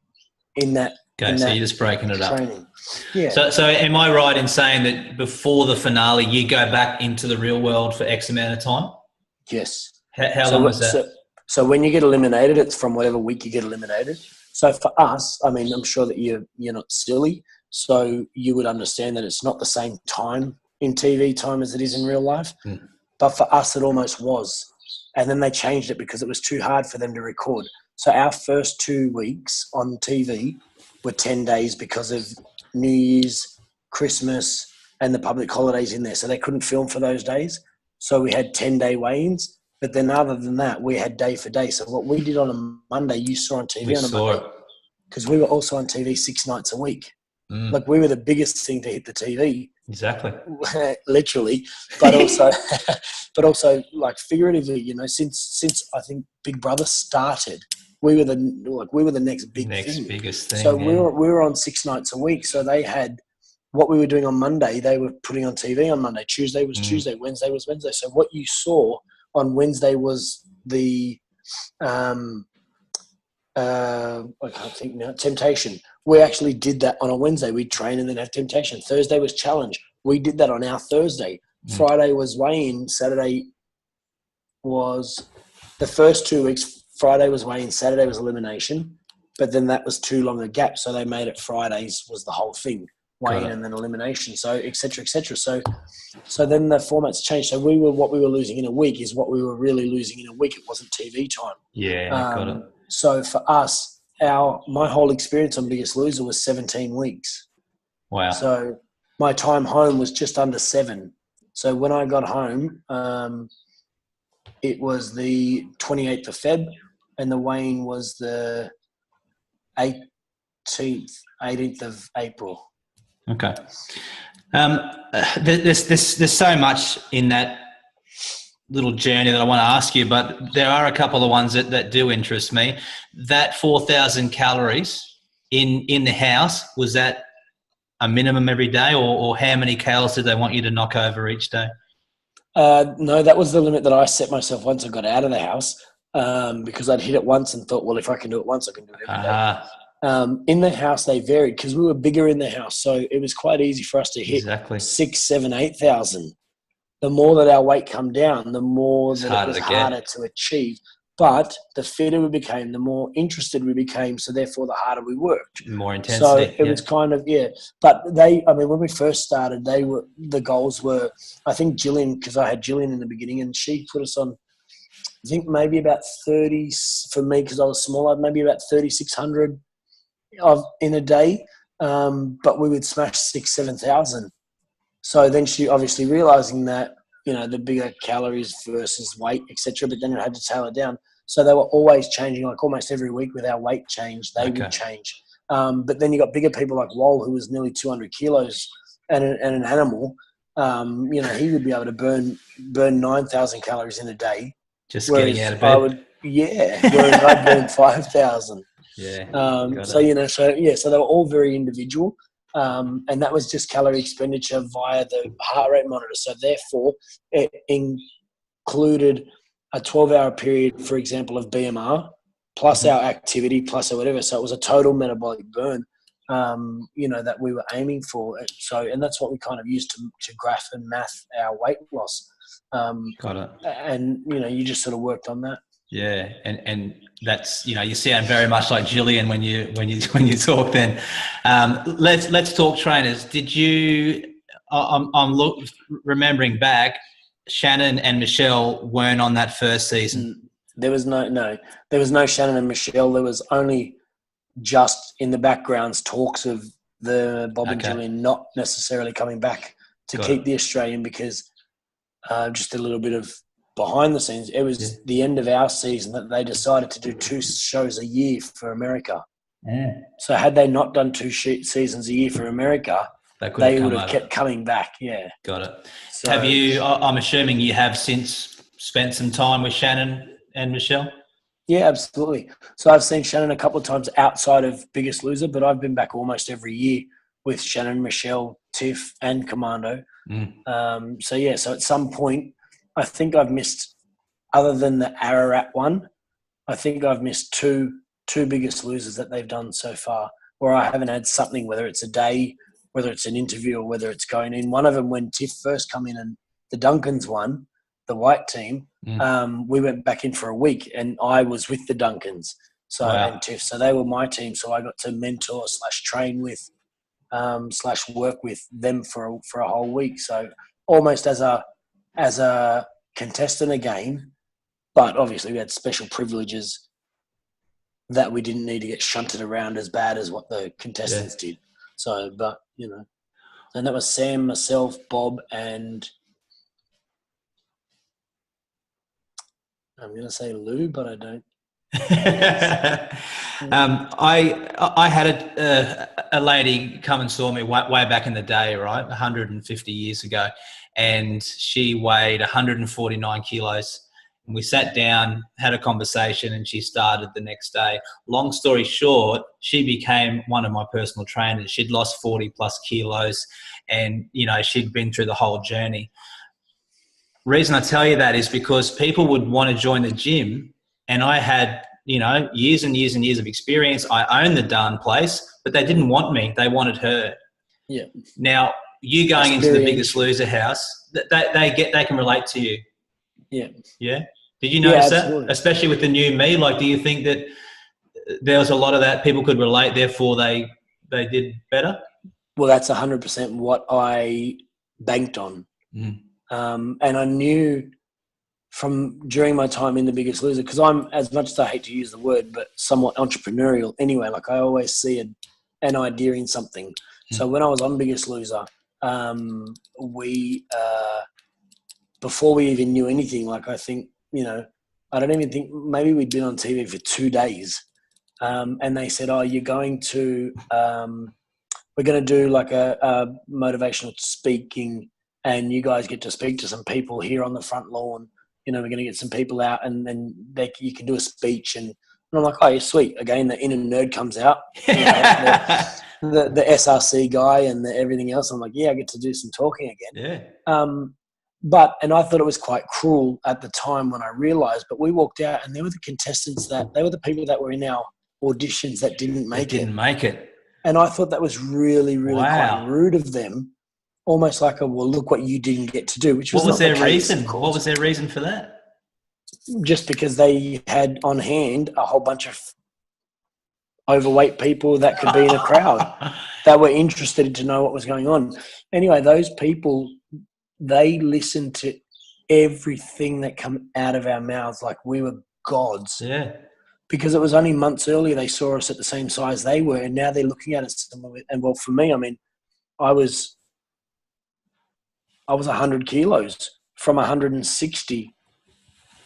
in that. Okay, so you're just breaking it up. Training. Yeah. So am I right in saying that before the finale, you go back into the real world for X amount of time? Yes. How long was that? So when you get eliminated, it's from whatever week you get eliminated. So for us, I mean, I'm sure that you're not silly, so you would understand that it's not the same time in TV time as it is in real life. Mm. But for us, it almost was. And then they changed it because it was too hard for them to record. So our first 2 weeks on TV were 10 days because of New Year's, Christmas, and the public holidays in there. So they couldn't film for those days. So we had 10-day weigh-ins. But then other than that, we had day for day. So what we did on a Monday, you saw on TV on a Monday. Because we were also on TV 6 nights a week. Mm. Like we were the biggest thing to hit the TV. Exactly. Literally. But also like figuratively, since I think Big Brother started, we were the next biggest thing. So we were on 6 nights a week. So they had what we were doing on Monday, they were putting on TV on Monday. Tuesday was Tuesday. Wednesday was Wednesday. So what you saw on Wednesday was the I can't think now. Temptation. We actually did that on a Wednesday. We'd train and then have Temptation. Thursday was Challenge. We did that on our Thursday. Friday was weigh-in. Saturday was the first 2 weeks. Friday was weigh-in. Saturday was elimination. But then that was too long a gap, so they made it Fridays was the whole thing. Weigh-in and then elimination. So et cetera, et cetera. So then the formats changed. So what we were losing in a week is what we were really losing in a week. It wasn't TV time. Yeah, got it. So for us, my whole experience on Biggest Loser was 17 weeks. Wow. So my time home was just under 7. So when I got home, it was the 28th of Feb, and the weigh-in was the 18th of April. Okay. There's so much in that little journey that I want to ask you, but there are a couple of ones that do interest me. That 4,000 calories in the house, was that a minimum every day, or how many calories did they want you to knock over each day? No, that was the limit that I set myself once I got out of the house, because I'd hit it once and thought, well, if I can do it once, I can do it every day. In the house, they varied because we were bigger in the house. So it was quite easy for us to hit 6, 7, 8,000. The more that our weight come down, the more that it was harder to achieve. But the fitter we became, the more interested we became. So therefore, the harder we worked. More intensity. So it was kind of, But when we first started, the goals were, I think Jillian, because I had Jillian in the beginning, and she put us on, I think maybe about 30, for me, because I was smaller, maybe about 3,600 in a day. But we would smash 6,000, 7,000. So then she obviously realizing that, the bigger calories versus weight, etc. But then it had to tailor down. So they were always changing, like almost every week with our weight change, they would change. But then you got bigger people like Wol, who was nearly 200 kilos and an animal. He would be able to burn 9,000 calories in a day. Just getting out of bed. Whereas I'd burn 5,000. Yeah. So they were all very individual. And that was just calorie expenditure via the heart rate monitor. So therefore, it included a 12-hour period, for example, of BMR, plus our activity, plus or whatever. So it was a total metabolic burn, that we were aiming for. So, and that's what we kind of used to graph and math our weight loss. Got it. And, you just sort of worked on that. Yeah, and that's, you sound very much like Jillian when you talk. Then let's talk trainers. Did you? I'm remembering back. Shannon and Michelle weren't on that first season. There was no Shannon and Michelle. There was only just in the backgrounds talks of the Bob and Jillian not necessarily coming back to keep the Australian, because just a little bit of behind the scenes, it was the end of our season that they decided to do 2 shows a year for America. Yeah. So had they not done 2 seasons a year for America, they would have kept coming back. Yeah. Got it. So, have you, I'm assuming you have since spent some time with Shannon and Michelle? Yeah, absolutely. So I've seen Shannon a couple of times outside of Biggest Loser, but I've been back almost every year with Shannon, Michelle, Tiff, and Commando. So at some point, I think I've missed, other than the Ararat one, I think I've missed two Biggest Losers that they've done so far, where I haven't had something, whether it's a day, whether it's an interview, or whether it's going in. One of them, when Tiff first come in and the Duncans won, the white team, we went back in for a week, and I was with the Duncans, and Tiff, so they were my team. So I got to mentor / train with / work with them for a whole week. So almost as a contestant again, but obviously we had special privileges that we didn't need to get shunted around as bad as what the contestants did. So, but and that was Sam, myself, Bob, and I'm going to say Lou, but I don't. I had a lady come and saw me way back in the day, right, 150 years ago, and she weighed 149 kilos. And we sat down, had a conversation, and she started the next day. Long story short, she became one of my personal trainers. She'd lost 40 plus kilos, and she'd been through the whole journey. Reason I tell you that is because people would want to join the gym, and I had, years and years and years of experience. I owned the darn place, but they didn't want me. They wanted her. Yeah. Now, you going into the Biggest Loser house, they can relate to you. Yeah. Yeah. Did you notice that? Especially with the new me? Like, do you think that there was a lot of that people could relate, therefore they did better? Well, that's 100% what I banked on. And I knew from during my time in the Biggest Loser, because I'm, as much as I hate to use the word, but somewhat entrepreneurial anyway, like I always see an idea in something. So when I was on Biggest Loser, we before we even knew anything, like I think, I don't even think, maybe we'd been on TV for 2 days. And they said, you're going to, we're going to do like a motivational speaking, and you guys get to speak to some people here on the front lawn. We're going to get some people out, and then you can do a speech. And I'm like, oh, yeah, sweet. Again, the inner nerd comes out, the SRC guy and everything else. I'm like, yeah, I get to do some talking again. Yeah. And I thought it was quite cruel at the time when I realized, but we walked out and there were the contestants they were the people that were in our auditions that didn't make it. And I thought that was really, really quite rude of them. Almost like well, look what you didn't get to do, which was what was their reason? What was their reason for that? Just because they had on hand a whole bunch of overweight people that could be in a crowd that were interested to know what was going on. Anyway, those people, they listened to everything that come out of our mouths like we were gods. Yeah. Because it was only months earlier they saw us at the same size they were, and now they're looking at us. And well, for me, I mean, I was 100 kilos from 160,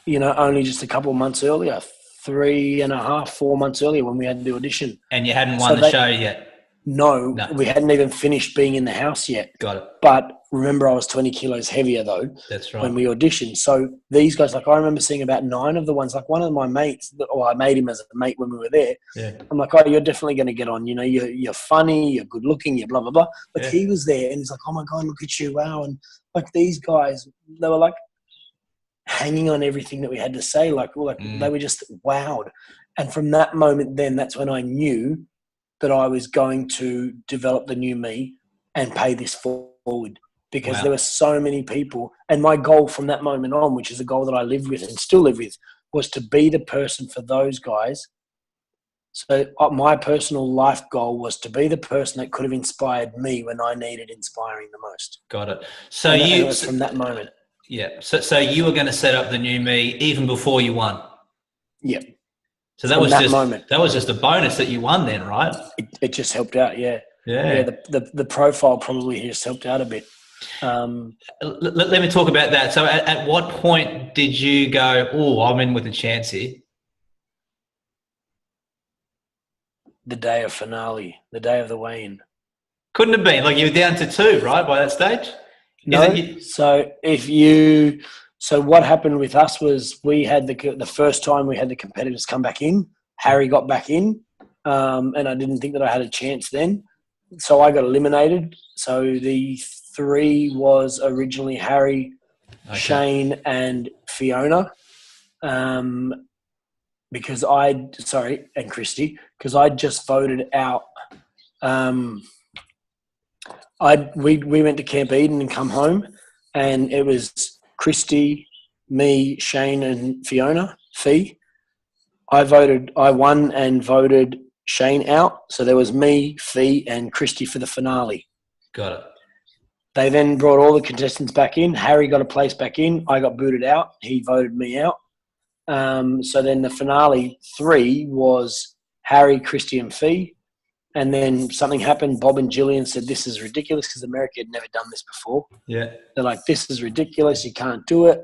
only just a couple of months earlier, 3.5, 4 months earlier when we had the audition. And you hadn't won the show yet? No, we hadn't even finished being in the house yet. Got it. But remember, I was 20 kilos heavier though. That's right. When we auditioned. So these guys, like I remember seeing about 9 of the ones, like one of my mates, I made him as a mate when we were there. Yeah. I'm like, oh, you're definitely going to get on. You're funny, you're good looking, you're blah, blah, blah. But he was there and he's like, oh my God, look at you. Wow. And like these guys, they were like hanging on everything that we had to say. They were just wowed. And from that moment, then that's when I knew that I was going to develop the new me and pay this forward, because there were so many people. And my goal from that moment on, which is a goal that I lived with and still live with, was to be the person for those guys. So my personal life goal was to be the person that could have inspired me when I needed inspiring the most. Got it. So and it was from that moment. Yeah. So you were going to set up the new me even before you won? Yeah. So that was just a bonus that you won then, right? It just helped out, yeah. Yeah. The profile probably just helped out a bit. Let me talk about that. So at what point did you go, oh, I'm in with a chance here? The day of finale, the day of the weigh-in. Couldn't have been. Like, you were down to 2, right, by that stage? No. So what happened with us was we had the first time we had the competitors come back in. Harry got back in, and I didn't think that I had a chance then. So I got eliminated. So the 3 was originally Harry, Shane, and Fiona. And Christy, because I'd just voted out. We went to Camp Eden and come home, and it was Christy, me, Shane, and Fiona. Fee. I won and voted Shane out. So there was me, Fee, and Christy for the finale. Got it. They then brought all the contestants back in. Harry got a place back in. I got booted out. He voted me out. So then the finale 3 was Harry, Christy, and Fee. And then something happened. Bob and Gillian said, this is ridiculous, because America had never done this before. Yeah. They're like, this is ridiculous. You can't do it.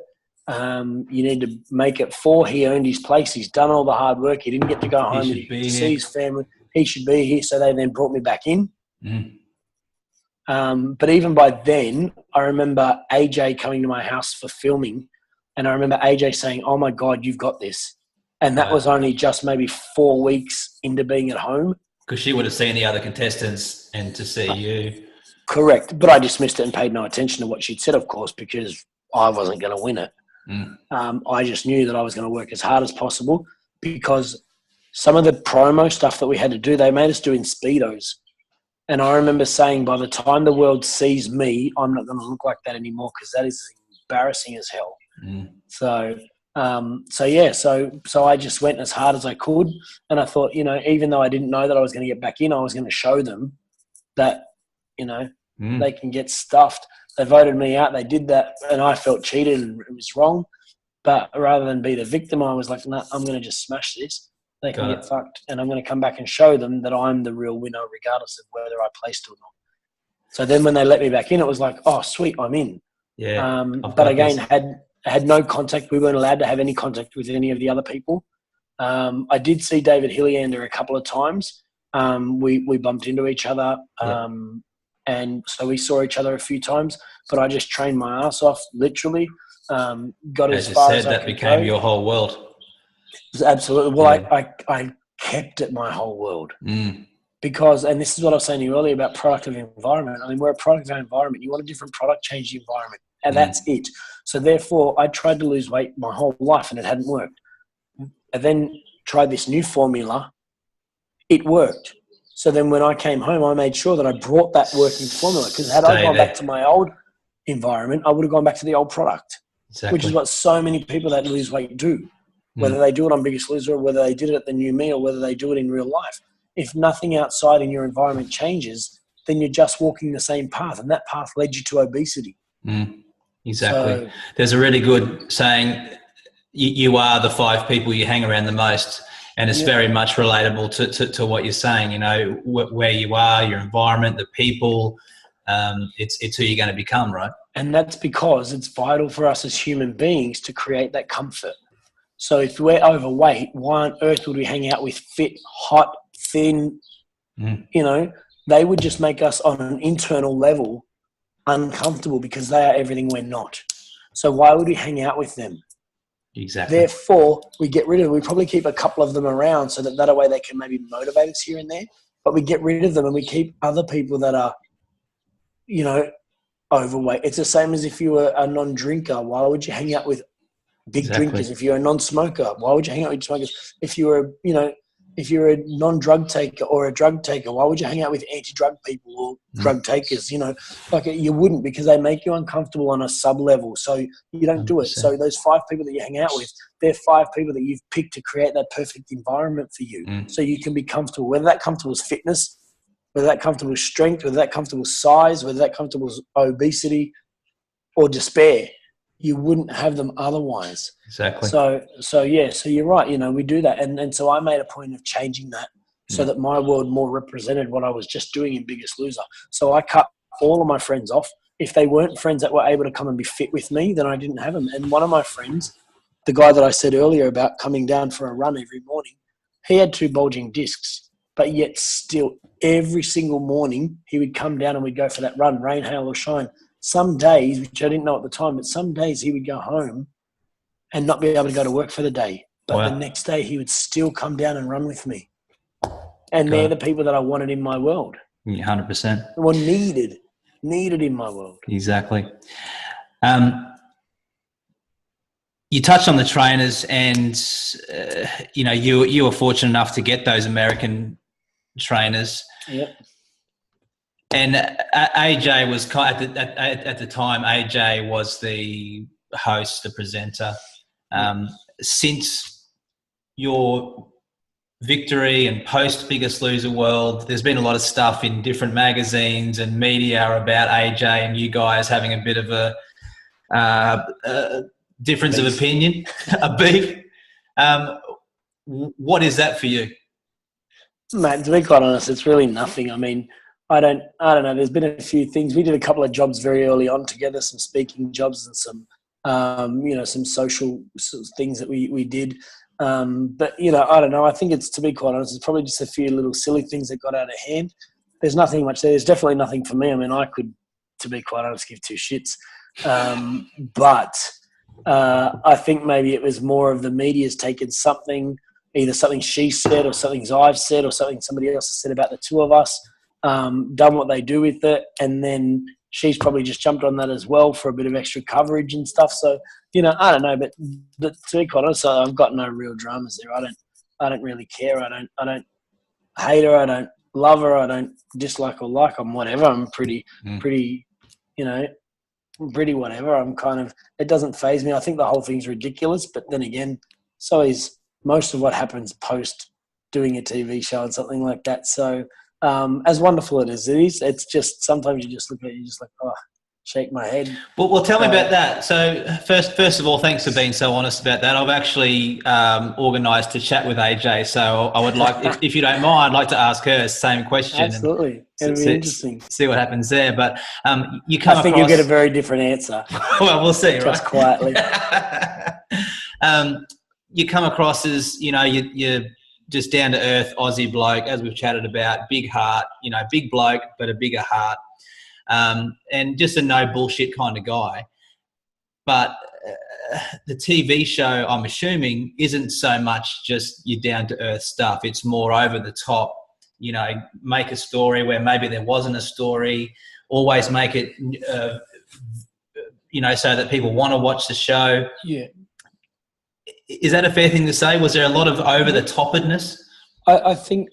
You need to make it 4. He earned his place. He's done all the hard work. He didn't get to go home. He should see his family. He should be here. So they then brought me back in. But even by then, I remember AJ coming to my house for filming. And I remember AJ saying, oh, my God, you've got this. And that was only just maybe 4 weeks into being at home. Because she would have seen the other contestants and to see you. Correct. But I dismissed it and paid no attention to what she'd said, of course, because I wasn't going to win it. I just knew that I was going to work as hard as possible, because some of the promo stuff that we had to do, they made us do in Speedos. And I remember saying, by the time the world sees me, I'm not going to look like that anymore, because that is embarrassing as hell. So I just went as hard as I could. And I thought, even though I didn't know that I was going to get back in, I was going to show them that, they can get stuffed. They voted me out. They did that. And I felt cheated and it was wrong. But rather than be the victim, I was like, nah, I'm going to just smash this. They can get fucked. And I'm going to come back and show them that I'm the real winner, regardless of whether I placed or not. So then when they let me back in, it was like, oh, sweet, I'm in. Yeah. But again, had no contact. We weren't allowed to have any contact with any of the other people. I did see David Hilliander a couple of times. We bumped into each other. And so we saw each other a few times. But I just trained my ass off, literally. Got as far as I could that became go. Your whole world. Absolutely. Well, I kept it my whole world. Because, and this is what I was saying to you earlier about product of environment. I mean, we're a product of our environment. You want a different product, change the environment. And that's it. So therefore, I tried to lose weight my whole life and it hadn't worked. I then tried this new formula. It worked. So then when I came home, I made sure that I brought that working formula, because had I gone back to my old environment, I would have gone back to the old product, which is what so many people that lose weight do, whether they do it on Biggest Loser or whether they did it at the New Me or whether they do it in real life. If nothing outside in your environment changes, then you're just walking the same path, and that path led you to obesity. Exactly. So, there's a really good saying, you are the 5 people you hang around the most. And it's very much relatable to what you're saying, where you are, your environment, the people, it's who you're going to become, right? And that's because it's vital for us as human beings to create that comfort. So if we're overweight, why on earth would we hang out with fit, hot, thin, they would just make us on an internal level uncomfortable, because they are everything we're not. So why would we hang out with them? Exactly. Therefore, we get rid of them. We probably keep a couple of them around so that way they can maybe motivate us here and there. But we get rid of them and we keep other people that are, overweight. It's the same as if you were a non-drinker. Why would you hang out with big drinkers? If you're a non-smoker, why would you hang out with smokers? If you're a non-drug taker or a drug taker, why would you hang out with anti-drug people or drug takers? You wouldn't, because they make you uncomfortable on a sub-level. So you don't do it. 100%. So those 5 people that you hang out with, they're 5 people that you've picked to create that perfect environment for you. So you can be comfortable, whether that comfortable is fitness, whether that comfortable is strength, whether that comfortable is size, whether that comfortable is obesity or despair. You wouldn't have them otherwise. Exactly. So you're right. We do that. And so I made a point of changing that so that my world more represented what I was just doing in Biggest Loser. So I cut all of my friends off. If they weren't friends that were able to come and be fit with me, then I didn't have them. And one of my friends, the guy that I said earlier about coming down for a run every morning, he had 2 bulging discs. but yet still every single morning he would come down and we'd go for that run, rain, hail or shine. Some days, which I didn't know at the time, but some days he would go home and not be able to go to work for the day. But the next day he would still come down and run with me. And they're the people that I wanted in my world. 100%. Well, needed in my world. Exactly. You touched on the trainers, and you were fortunate enough to get those American trainers. Yep. And AJ was at the time. AJ was the host, the presenter. Since your victory and post Biggest Loser World, there's been a lot of stuff in different magazines and media about AJ and you guys having a bit of a difference of opinion, a beef. What is that for you? Mate, to be quite honest, it's really nothing. I mean, I don't know. There's been a few things. We did a couple of jobs very early on together, some speaking jobs and some, some social things that we did. But, I don't know. I think it's, to be quite honest, it's probably just a few little silly things that got out of hand. There's nothing much there. There's definitely nothing for me. I mean, I could, to be quite honest, give two shits. But I think maybe it was more of the media's taken something, either something she said or something I've said or something somebody else has said about the two of us, done what they do with it, and then she's probably just jumped on that as well for a bit of extra coverage and stuff. So, I don't know, but to be quite honest, I've got no real dramas there. I don't really care. I don't hate her. I don't love her. I don't dislike or like. I'm whatever. I'm pretty, pretty whatever. I'm kind of, it doesn't faze me. I think the whole thing's ridiculous, but then again, so is most of what happens post doing a TV show and something like that. So, as wonderful as it is, it's just sometimes you just look at it, you just like, oh, shake my head. Well, tell me about that. So first of all, thanks for being so honest about that. I've actually organised to chat with AJ, so I would like, if you don't mind, I'd like to ask her the same question. Absolutely, it'll be interesting. See what happens there. But you come. I think you'll get a very different answer. Well, we'll see. Just right? Quietly. You come across as you're just down to earth Aussie bloke, as we've chatted about, big heart, big bloke, but a bigger heart. And just a no bullshit kind of guy. But the TV show, I'm assuming, isn't so much just your down to earth stuff. It's more over the top, make a story where maybe there wasn't a story, always make it, so that people want to watch the show. Yeah. Is that a fair thing to say? Was there a lot of over the topedness? I think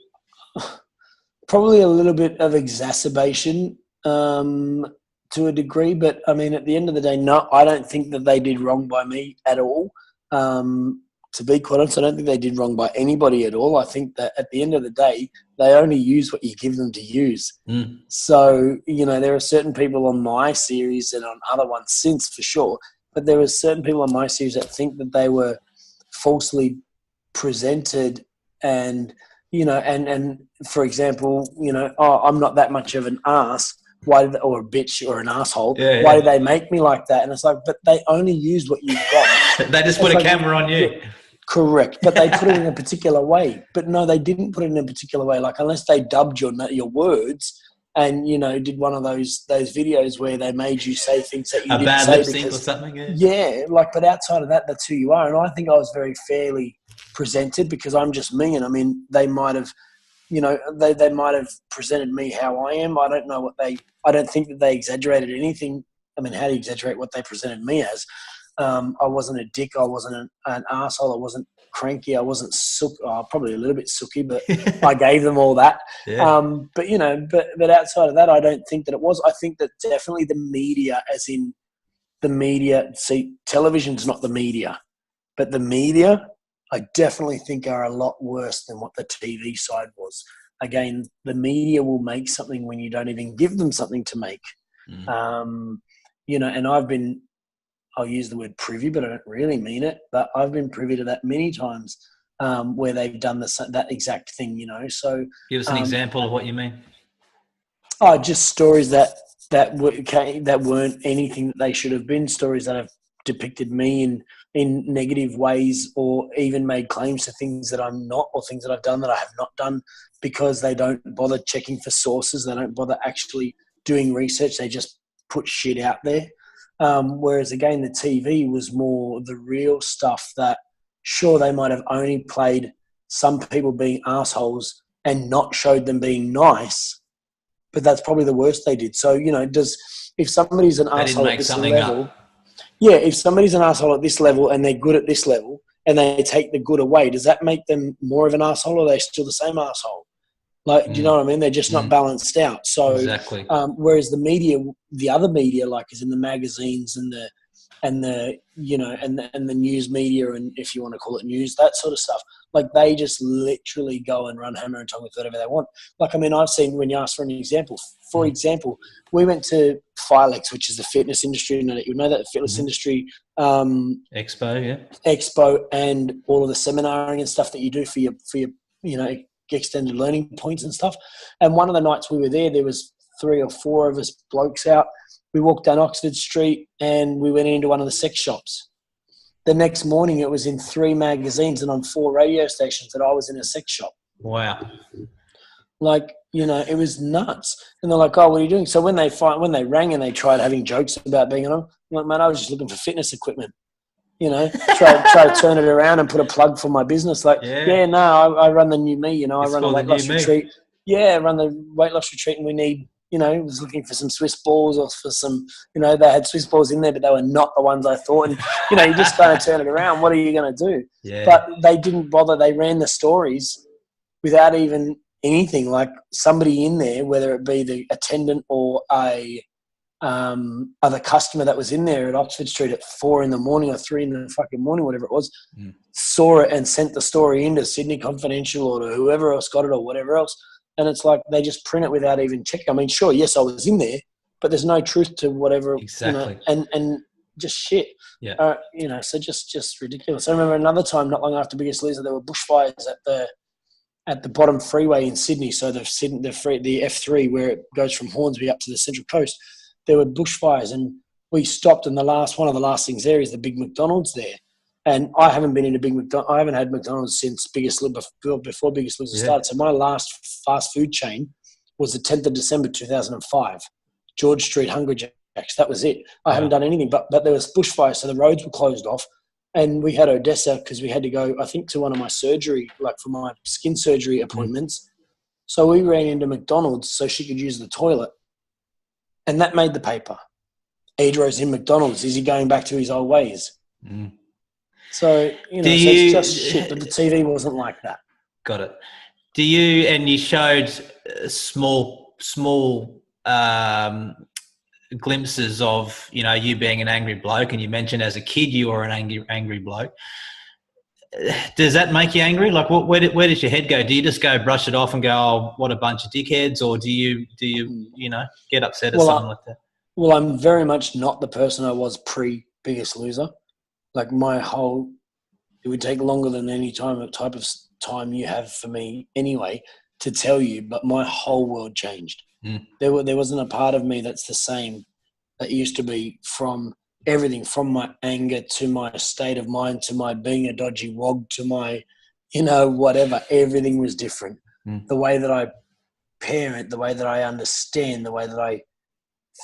probably a little bit of exacerbation to a degree, but I mean, at the end of the day, no, I don't think that they did wrong by me at all. To be quite honest, I don't think they did wrong by anybody at all. I think that at the end of the day, they only use what you give them to use. So, there are certain people on my series and on other ones since, for sure, but there are certain people on my series that think that they were falsely presented and, and for example, I'm not that much of an ass. Or a bitch or an asshole. Yeah. Why did they make me like that? And it's like, but they only used what you've got. They just put a camera on you. Correct. But they put it in a particular way. But no, they didn't put it in a particular way. Like, unless they dubbed your words and, did one of those videos where they made you say things that you didn't say. A bad lip sync or something. Yeah. But outside of that, that's who you are. And I think I was very fairly presented because I'm just me. And I mean, they might have, they might have presented me how I am. I don't know I don't think that they exaggerated anything. I mean, how do you exaggerate what they presented me as? I wasn't a dick. I wasn't an asshole. I wasn't cranky. I wasn't probably a little bit sooky, but I gave them all that. Yeah. But outside of that, I don't think that it was. I think that definitely the media, as in the media, see, television's not the media, but the media, I definitely think are a lot worse than what the TV side was. Again, the media will make something when you don't even give them something to make. And I'll use the word privy, but I don't really mean it, but I've been privy to that many times where they've done that exact thing, So give us an example of what you mean. Just stories that weren't anything that they should have been, stories that have depicted me in negative ways or even made claims to things that I'm not or things that I've done that I have not done. because they don't bother checking for sources. They don't bother actually doing research. They just put shit out there. Whereas, again, the TV was more the real stuff that, sure, they might have only played some people being assholes and not showed them being nice, but that's probably the worst they did. So, if somebody's an asshole at this level, if somebody's an asshole at this level and they're good at this level and they take the good away, does that make them more of an asshole, or are they still the same asshole? Like, do you know what I mean? They're just not balanced out. So, exactly. Whereas the media, the other media, like is in the magazines and the news media, and if you want to call it news, that sort of stuff, like they just literally go and run hammer and tongue with whatever they want. Like, I mean, I've seen, when you ask for an example, for example, we went to Filex, which is the fitness industry. You know that fitness industry Expo, and all of the seminaring and stuff that you do for your extended learning points and stuff. And one of the nights we were there was 3 or 4 of us blokes out. We walked down Oxford Street and we went into one of the sex shops. The next morning it was in 3 magazines and on 4 radio stations that I was in a sex shop. Wow. Like, it was nuts. And they're like, oh, what are you doing? So when they rang and they tried having jokes about being on them, I'm like, man, I was just looking for fitness equipment. Try to turn it around and put a plug for my business. Like, I run the new me, I run a weight loss retreat. Yeah, I run the weight loss retreat, and we need, was looking for some Swiss balls or for some, they had Swiss balls in there, but they were not the ones I thought. And, you just kind of turn it around. What are you going to do? Yeah. But they didn't bother. They ran the stories without even anything. Like, somebody in there, whether it be the attendant or other customer that was in there at Oxford Street at 4 a.m. or 3 a.m, whatever it was, saw it and sent the story into Sydney Confidential or to whoever else got it or whatever else. And it's like they just print it without even checking. I mean, sure, yes, I was in there, but there's no truth to whatever. Exactly. And just shit. Yeah. So just ridiculous. I remember another time, not long after Biggest Loser, there were bushfires at the bottom freeway in Sydney. So the F3, where it goes from Hornsby up to the Central Coast, there were bushfires, and we stopped. And one of the last things there is the big McDonald's there. And I haven't been in a big McDonald's. I haven't had McDonald's since before Biggest Loser started. So my last fast food chain was the 10th of December 2005, George Street Hungry Jacks. That was it. I haven't done anything, but there was bushfire, so the roads were closed off, and we had Odessa because we had to go, I think, to one of my surgery, like for my skin surgery appointments. So we ran into McDonald's so she could use the toilet, and that made the paper. Adro's in McDonald's. Is he going back to his old ways? So, so it's just shit, but the TV wasn't like that. Got it. And you showed small glimpses of, you being an angry bloke, and you mentioned as a kid you were an angry bloke. Does that make you angry? Like, where does your head go? Do you just go brush it off and go, oh, what a bunch of dickheads? Or do you get upset at something like that? Well, I'm very much not the person I was pre-Biggest Loser. Like, it would take longer than any type of time you have for me anyway to tell you, but my whole world changed. There wasn't a part of me that's the same that used to be, from everything from my anger to my state of mind to my being a dodgy wog to my, whatever. Everything was different. The way that I parent, the way that I understand, the way that I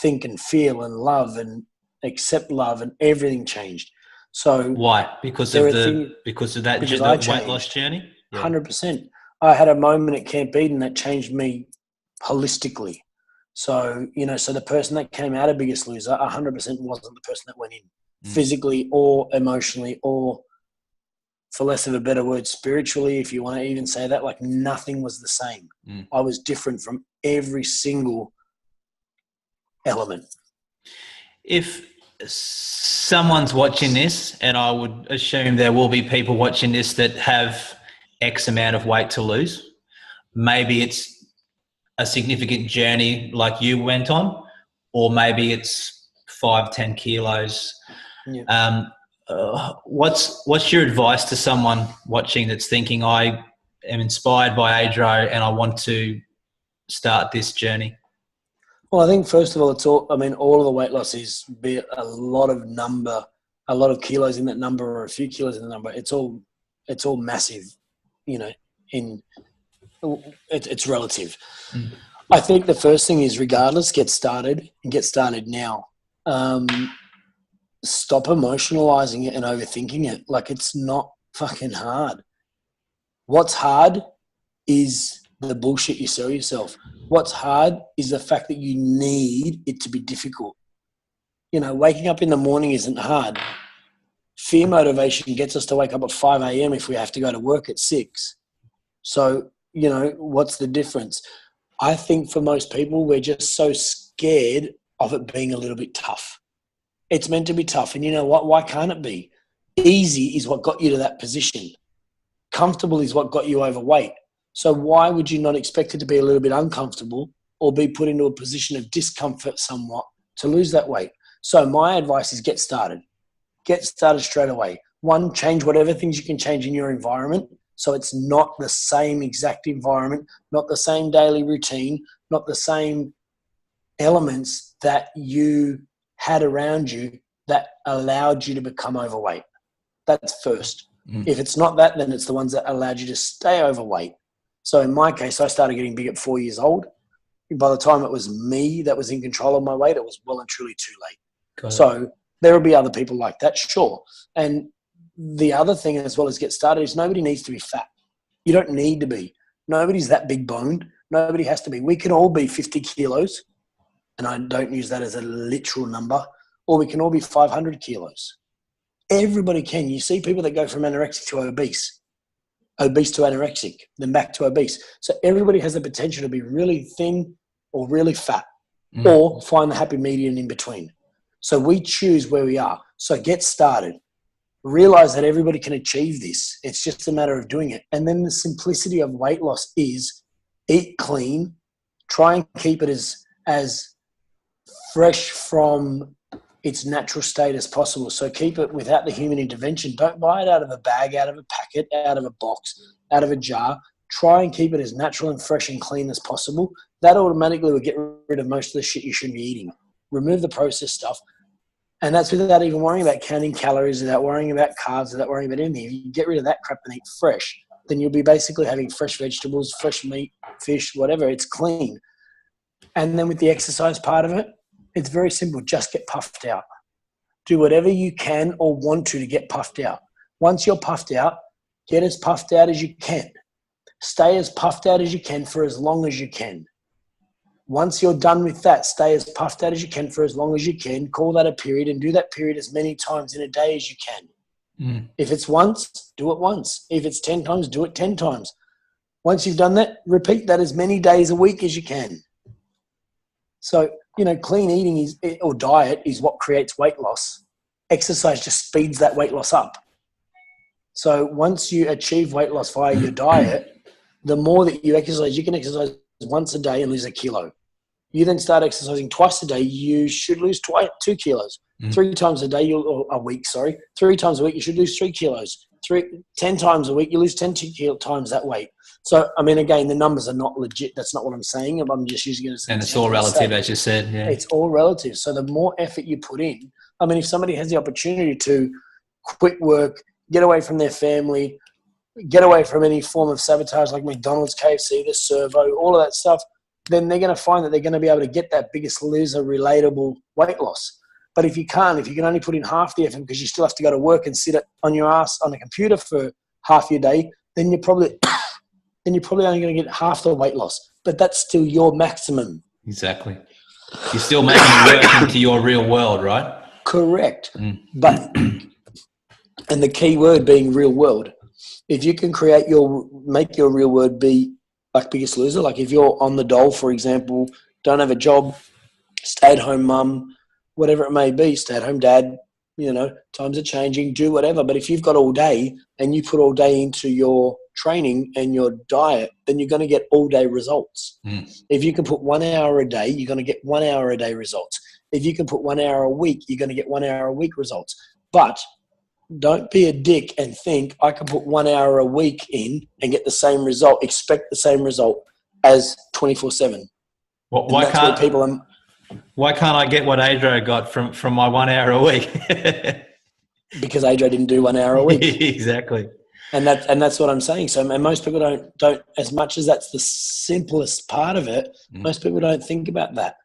think and feel and love and accept love, and everything changed. So why? Because of that weight loss journey? 100%. I had a moment at Camp Eden that changed me holistically. So, so the person that came out of Biggest Loser 100% wasn't the person that went in physically or emotionally, or, for less of a better word, spiritually, if you want to even say that. Like, nothing was the same. I was different from every single element. If someone's watching this, and I would assume there will be people watching this that have X amount of weight to lose, maybe it's a significant journey like you went on, or maybe it's 5-10 kilos. What's your advice to someone watching that's thinking, I am inspired by Adro and I want to start this journey? Well, I think first of all, all of the weight loss is, be it a lot of kilos in that number or a few kilos in the number. It's all massive, in it's relative. I think the first thing is, regardless, get started and get started now. Stop emotionalizing it and overthinking it. Like, it's not fucking hard. What's hard is the bullshit you sell yourself. What's hard is the fact that you need it to be difficult. You know, waking up in the morning isn't hard. Fear motivation gets us to wake up at 5 a.m. if we have to go to work at 6. So, you know, what's the difference? I think for most people, we're just so scared of it being a little bit tough. It's meant to be tough. And you know what? Why can't it be? Easy is what got you to that position. Comfortable is what got you overweight. So why would you not expect it to be a little bit uncomfortable or be put into a position of discomfort somewhat to lose that weight? So my advice is get started. Get started straight away. 1, change whatever things you can change in your environment. So it's not the same exact environment, not the same daily routine, not the same elements that you had around you that allowed you to become overweight. That's first. If it's not that, then it's the ones that allowed you to stay overweight. So in my case, I started getting big at 4 years old. By the time it was me that was in control of my weight, it was well and truly too late. So there will be other people like that, sure. And the other thing as well as get started is nobody needs to be fat. You don't need to be. Nobody's that big boned. Nobody has to be. We can all be 50 kilos, and I don't use that as a literal number, or we can all be 500 kilos. Everybody can. You see people that go from anorexic to obese to anorexic, then back to obese. So everybody has the potential to be really thin or really fat, or find the happy median in between. So we choose where we are. So get started. Realize that everybody can achieve this. It's just a matter of doing it. And then the simplicity of weight loss is eat clean, try and keep it as fresh from its natural state as possible. So keep it without the human intervention. Don't buy it out of a bag, out of a packet, out of a box, out of a jar. Try and keep it as natural and fresh and clean as possible. That automatically will get rid of most of the shit you shouldn't be eating. Remove the processed stuff. And that's without even worrying about counting calories, without worrying about carbs, without worrying about anything. If you get rid of that crap and eat fresh, then you'll be basically having fresh vegetables, fresh meat, fish, whatever. It's clean. And then with the exercise part of it, it's very simple. Just get puffed out. Do whatever you can or want to get puffed out. Once you're puffed out, get as puffed out as you can. Stay as puffed out as you can for as long as you can. Once you're done with that, stay as puffed out as you can for as long as you can. Call that a period and do that period as many times in a day as you can. If it's once, do it once. If it's 10 times, do it 10 times. Once you've done that, repeat that as many days a week as you can. So, you know, clean eating or diet is what creates weight loss. Exercise just speeds that weight loss up. So once you achieve weight loss via your diet, the more that you exercise, you can exercise once a day and lose a kilo. You then start exercising twice a day, you should lose 2 kilos. 3 times a day, 3 times a week, you should lose 3 kilos. 10 times a week, you lose 10 times that weight. So, I mean, again, the numbers are not legit. That's not what I'm saying. I'm just using it as an example. And it's all relative, as you said. Yeah. It's all relative. So the more effort you put in, I mean, if somebody has the opportunity to quit work, get away from their family, get away from any form of sabotage like McDonald's, KFC, the servo, all of that stuff, then they're going to find that they're going to be able to get that Biggest Loser relatable weight loss. But if you can only put in half the effort because you still have to go to work and sit on your ass on a computer for half your day, then you're probably only going to get half the weight loss. But that's still your maximum. Exactly. You're still making it work into your real world, right? Correct. But, and the key word being real world. If you can make your real world be like Biggest Loser, like if you're on the dole, for example, don't have a job, stay-at-home mum, whatever it may be, stay-at-home dad, you know, times are changing, do whatever. But if you've got all day and you put all day into your training and your diet, then you're going to get all-day results. If you can put 1 hour a day, you're going to get 1 hour a day results. If you can put 1 hour a week, you're going to get 1 hour a week results. But don't be a dick and think I can put 1 hour a week in and get the same result, expect the same result as 24/7. Well, why can't I get what Adro got from my 1 hour a week? Because Adro didn't do 1 hour a week. Exactly. And that's what I'm saying. So, and most people don't, as much as that's the simplest part of it, most people don't think about that.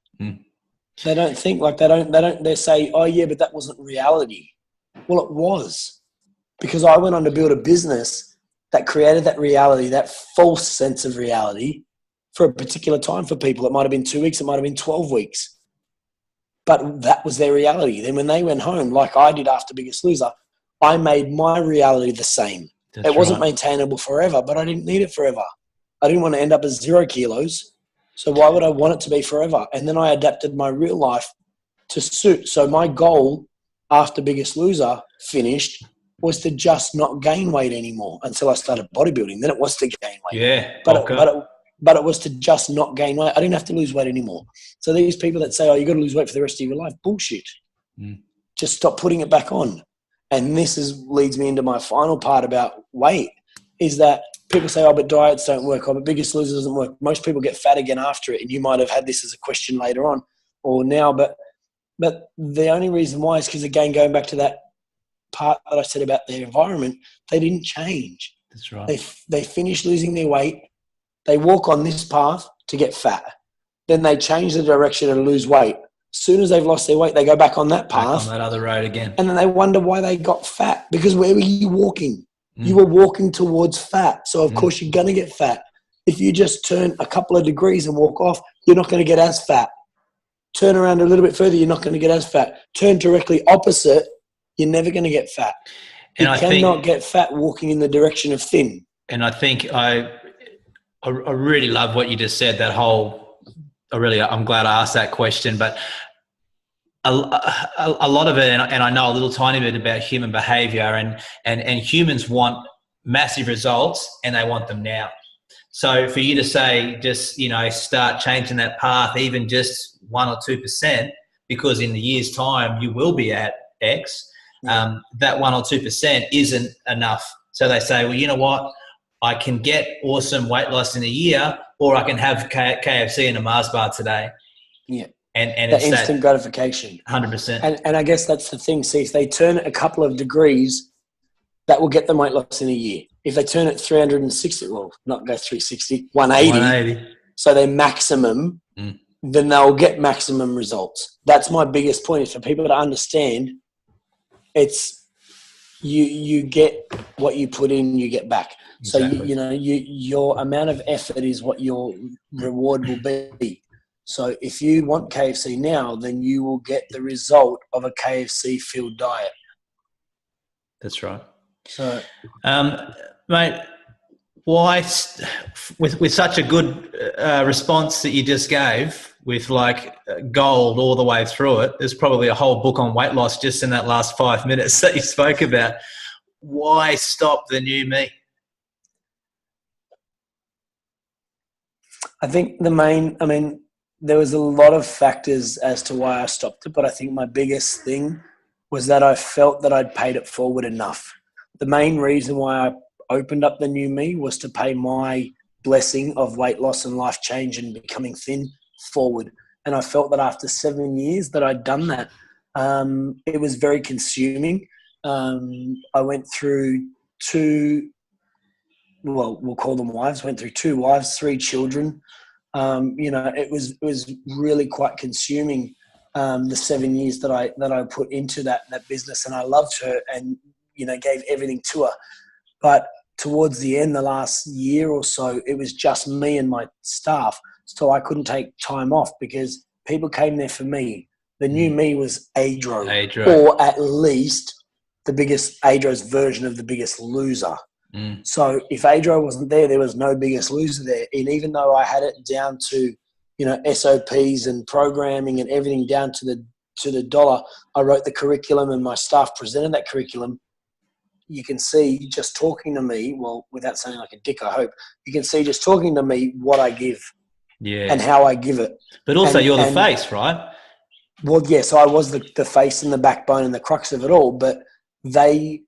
They don't think like they say, oh yeah, but that wasn't reality. Well, it was, because I went on to build a business that created that reality, that false sense of reality for a particular time for people. It might have been 2 weeks. It might have been 12 weeks. But that was their reality. Then when they went home, like I did after Biggest Loser, I made my reality the same. It wasn't maintainable forever, but I didn't need it forever. I didn't want to end up as 0 kilos. So why would I want it to be forever? And then I adapted my real life to suit. So my goal after Biggest Loser finished was to just not gain weight anymore until I started bodybuilding. Then it was to gain weight. Yeah. But it was to just not gain weight. I didn't have to lose weight anymore. So these people that say, oh, you got to lose weight for the rest of your life, bullshit. Just stop putting it back on. And this leads me into my final part about weight, is that people say, oh, but diets don't work. Oh, but Biggest Loser doesn't work. Most people get fat again after it. And you might have had this as a question later on or now. But the only reason why is because, again, going back to that part that I said about their environment, they didn't change. That's right. They finished losing their weight. They walk on this path to get fat. Then they change the direction and lose weight. As soon as they've lost their weight, they go back on that path. Back on that other road again. And then they wonder why they got fat. Because where were you walking? You were walking towards fat. So, of course, you're going to get fat. If you just turn a couple of degrees and walk off, you're not going to get as fat. Turn around a little bit further, you're not going to get as fat. Turn directly opposite, you're never going to get fat. You cannot get fat walking in the direction of thin. And I think I really love what you just said, that whole, I'm glad I asked that question, but a lot of it, and I know a little tiny bit about human behavior, and humans want massive results and they want them now. So for you to say, just, start changing that path, even just 1 or 2%, because in the year's time you will be at X, that 1 or 2% isn't enough. So they say, well, you know what? I can get awesome weight loss in a year, or I can have KFC and a Mars bar today. Yeah. And it's instant gratification. 100%. And I guess that's the thing. See, if they turn it a couple of degrees, that will get them weight loss in a year. If they turn it 360, well, not go 360, 180. So they're maximum, then they'll get maximum results. That's my biggest point, is for people to understand it's you get what you put in, you get back. Exactly. So, your amount of effort is what your reward will be. So if you want KFC now, then you will get the result of a KFC-filled diet. That's right. So, mate, why, with such a good response that you just gave, with like gold all the way through it, there's probably a whole book on weight loss just in that last 5 minutes that you spoke about. Why stop the new me? I think there was a lot of factors as to why I stopped it, but I think my biggest thing was that I felt that I'd paid it forward enough. The main reason why I opened up the new me was to pay my blessing of weight loss and life change and becoming thin forward. And I felt that after 7 years that I'd done that. It was very consuming. I went through we'll call them wives, went through 2 wives, 3 children. It was really quite consuming, the 7 years that I put into that business, and I loved her and, gave everything to her. But towards the end, the last year or so, it was just me and my staff. So I couldn't take time off because people came there for me. The new me was Adro. Or at least Adro's version of the Biggest Loser. So if Adro wasn't there, there was no Biggest Loser there. And even though I had it down to, SOPs and programming and everything down to the dollar, I wrote the curriculum and my staff presented that curriculum. You can see just talking to me, well, without sounding like a dick, I hope, you can see just talking to me what I give and how I give it. But also you're the face, right? Well, yeah, so I was the face and the backbone and the crux of it all, but they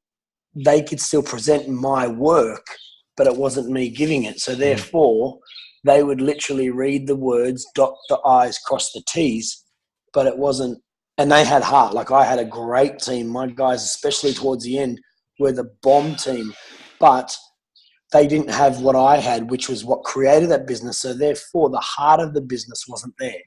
could still present my work, but it wasn't me giving it. So therefore, they would literally read the words, dot the I's, cross the T's, but it wasn't. And they had heart. Like I had a great team. My guys, especially towards the end, were the bomb team. but they didn't have what I had, which was what created that business. So therefore, the heart of the business wasn't there,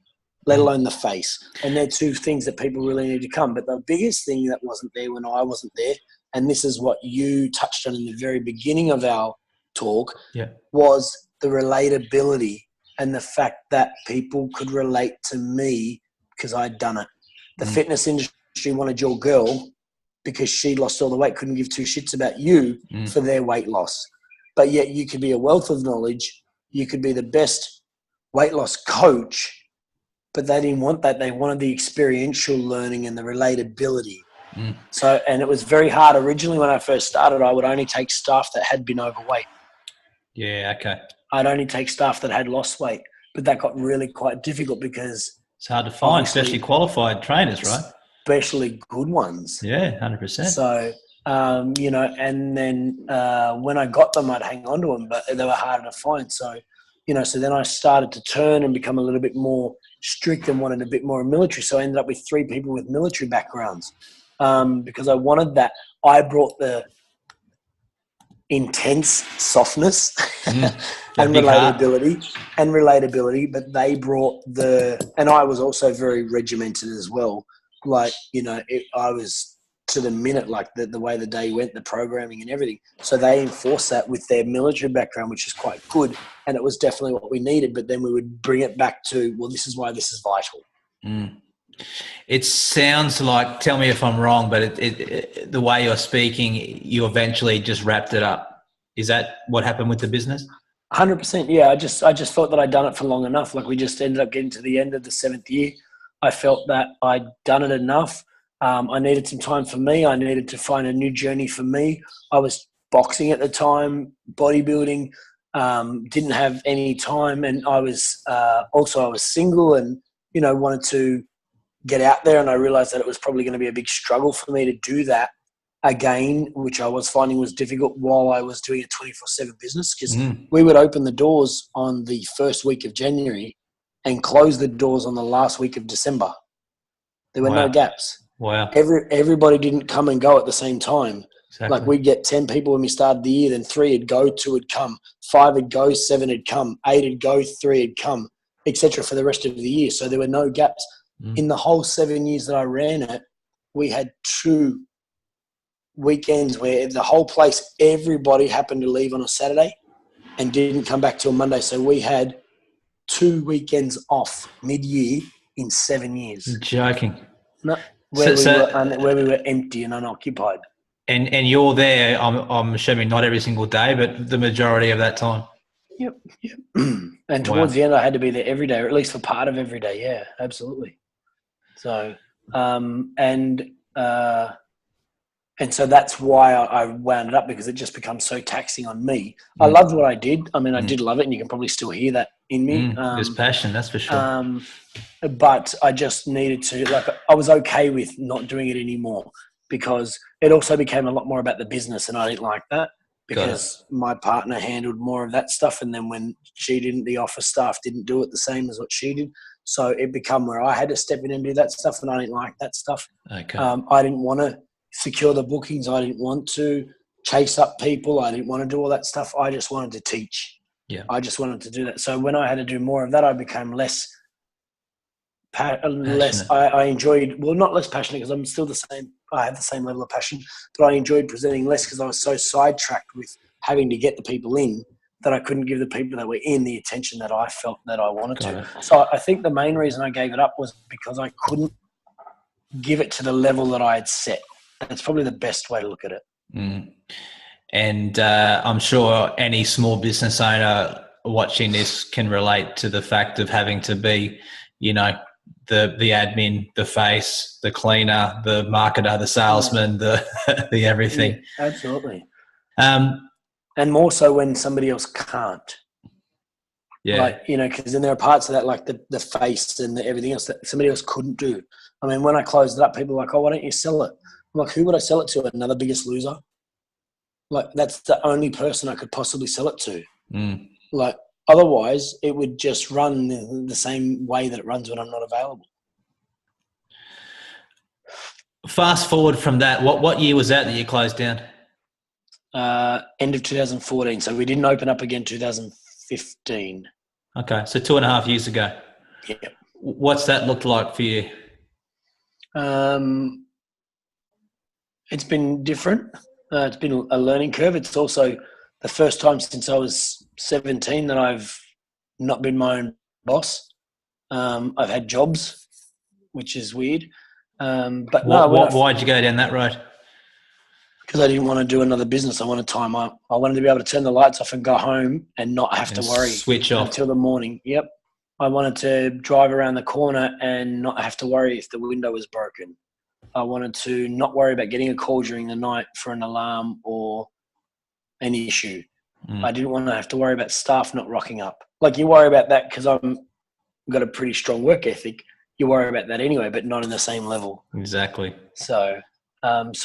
let alone the face. And they're two things that people really need to come. But the biggest thing that wasn't there when I wasn't there, and this is what you touched on in the very beginning of our talk, was the relatability and the fact that people could relate to me because I'd done it. The fitness industry wanted your girl because she lost all the weight, couldn't give two shits about you for their weight loss. But yet you could be a wealth of knowledge. You could be the best weight loss coach, but they didn't want that. They wanted the experiential learning and the relatability. So, and it was very hard. Originally, when I first started, I would only take staff that had been overweight. Yeah, okay. I'd only take staff that had lost weight, but that got really quite difficult because it's hard to find, especially qualified trainers, right? Especially good ones. Yeah, 100%. So, you know, and then when I got them, I'd hang on to them, but they were harder to find. So, you know, so then I started to turn and become a little bit more strict and wanted a bit more military. So I ended up with 3 people with military backgrounds because I wanted that. I brought the intense softness and relatability, but they brought and I was also very regimented as well. Like, you know, I was to the minute, like the way the day went, the programming and everything. So they enforced that with their military background, which is quite good. And it was definitely what we needed. But then we would bring it back to, well, this is why this is vital. It sounds like, tell me if I'm wrong, but the way you're speaking, you eventually just wrapped it up. Is that what happened with the business? 100%. Yeah. I just felt that I'd done it for long enough. Like we just ended up getting to the end of the 7th year. I felt that I'd done it enough. I needed some time for me. I needed to find a new journey for me. I was boxing at the time, bodybuilding, didn't have any time. And I was single and, you know, wanted to get out there. And I realized that it was probably going to be a big struggle for me to do that again, which I was finding was difficult while I was doing a 24/7 business because we would open the doors on the first week of January and close the doors on the last week of December. There were no gaps. Wow. Everybody didn't come and go at the same time. Exactly. Like we'd get 10 people when we started the year, then 3 would go, 2 would come, 5 would go, 7 would come, 8 would go, 3 would come, etc. for the rest of the year. So there were no gaps. In the whole 7 years that I ran it, we had 2 weekends where the whole place, everybody happened to leave on a Saturday and didn't come back till Monday. So we had 2 weekends off mid-year in 7 years. You're joking. No, where we were empty and unoccupied. And you're there, I'm assuming not every single day, but the majority of that time. Yep. And towards the end, I had to be there every day, or at least for part of every day. Yeah, absolutely. So, and so that's why I wound it up, because it just becomes so taxing on me. I loved what I did. I mean, I did love it, and you can probably still hear that in me. There's passion, that's for sure. But I just needed to, like, I was okay with not doing it anymore because it also became a lot more about the business, and I didn't like that because my partner handled more of that stuff. And then when she didn't, the office staff didn't do it the same as what she did. So it became where I had to step in and do that stuff, and I didn't like that stuff. Okay. I didn't want to secure the bookings. I didn't want to chase up people. I didn't want to do all that stuff. I just wanted to teach. Yeah. I just wanted to do that. So when I had to do more of that, I became less. I enjoyed, well, not less passionate because I'm still the same. I have the same level of passion, but I enjoyed presenting less because I was so sidetracked with having to get the people in that I couldn't give the people that were in the attention that I felt that I wanted to. So I think the main reason I gave it up was because I couldn't give it to the level that I had set. That's probably the best way to look at it. And I'm sure any small business owner watching this can relate to the fact of having to be, you know, the admin, the face, the cleaner, the marketer, the salesman, the everything. Yeah, absolutely. And more so when somebody else can't. Yeah. Like, you know, because then there are parts of that, like the face and everything else that somebody else couldn't do. I mean, when I closed it up, people were like, oh, why don't you sell it? I'm like, who would I sell it to? Another Biggest Loser? Like, that's the only person I could possibly sell it to. Like, otherwise, it would just run the same way that it runs when I'm not available. Fast forward from that, what year was that you closed down? end of 2014. So we didn't open up again 2015. Okay, so 2.5 years ago. Yeah. What's that looked like for you? It's been different. It's been a learning curve. It's also the first time since I was 17 that I've not been my own boss. I've had jobs, which is weird. But why'd you go down that road? Because I didn't want to do another business. I wanted time up. I wanted to be able to turn the lights off and go home and not have to worry. Switch off. Until the morning. Yep. I wanted to drive around the corner and not have to worry if the window was broken. I wanted to not worry about getting a call during the night for an alarm or any issue. I didn't want to have to worry about staff not rocking up. Like, you worry about that because I've got a pretty strong work ethic. You worry about that anyway, but not in the same level. Exactly. So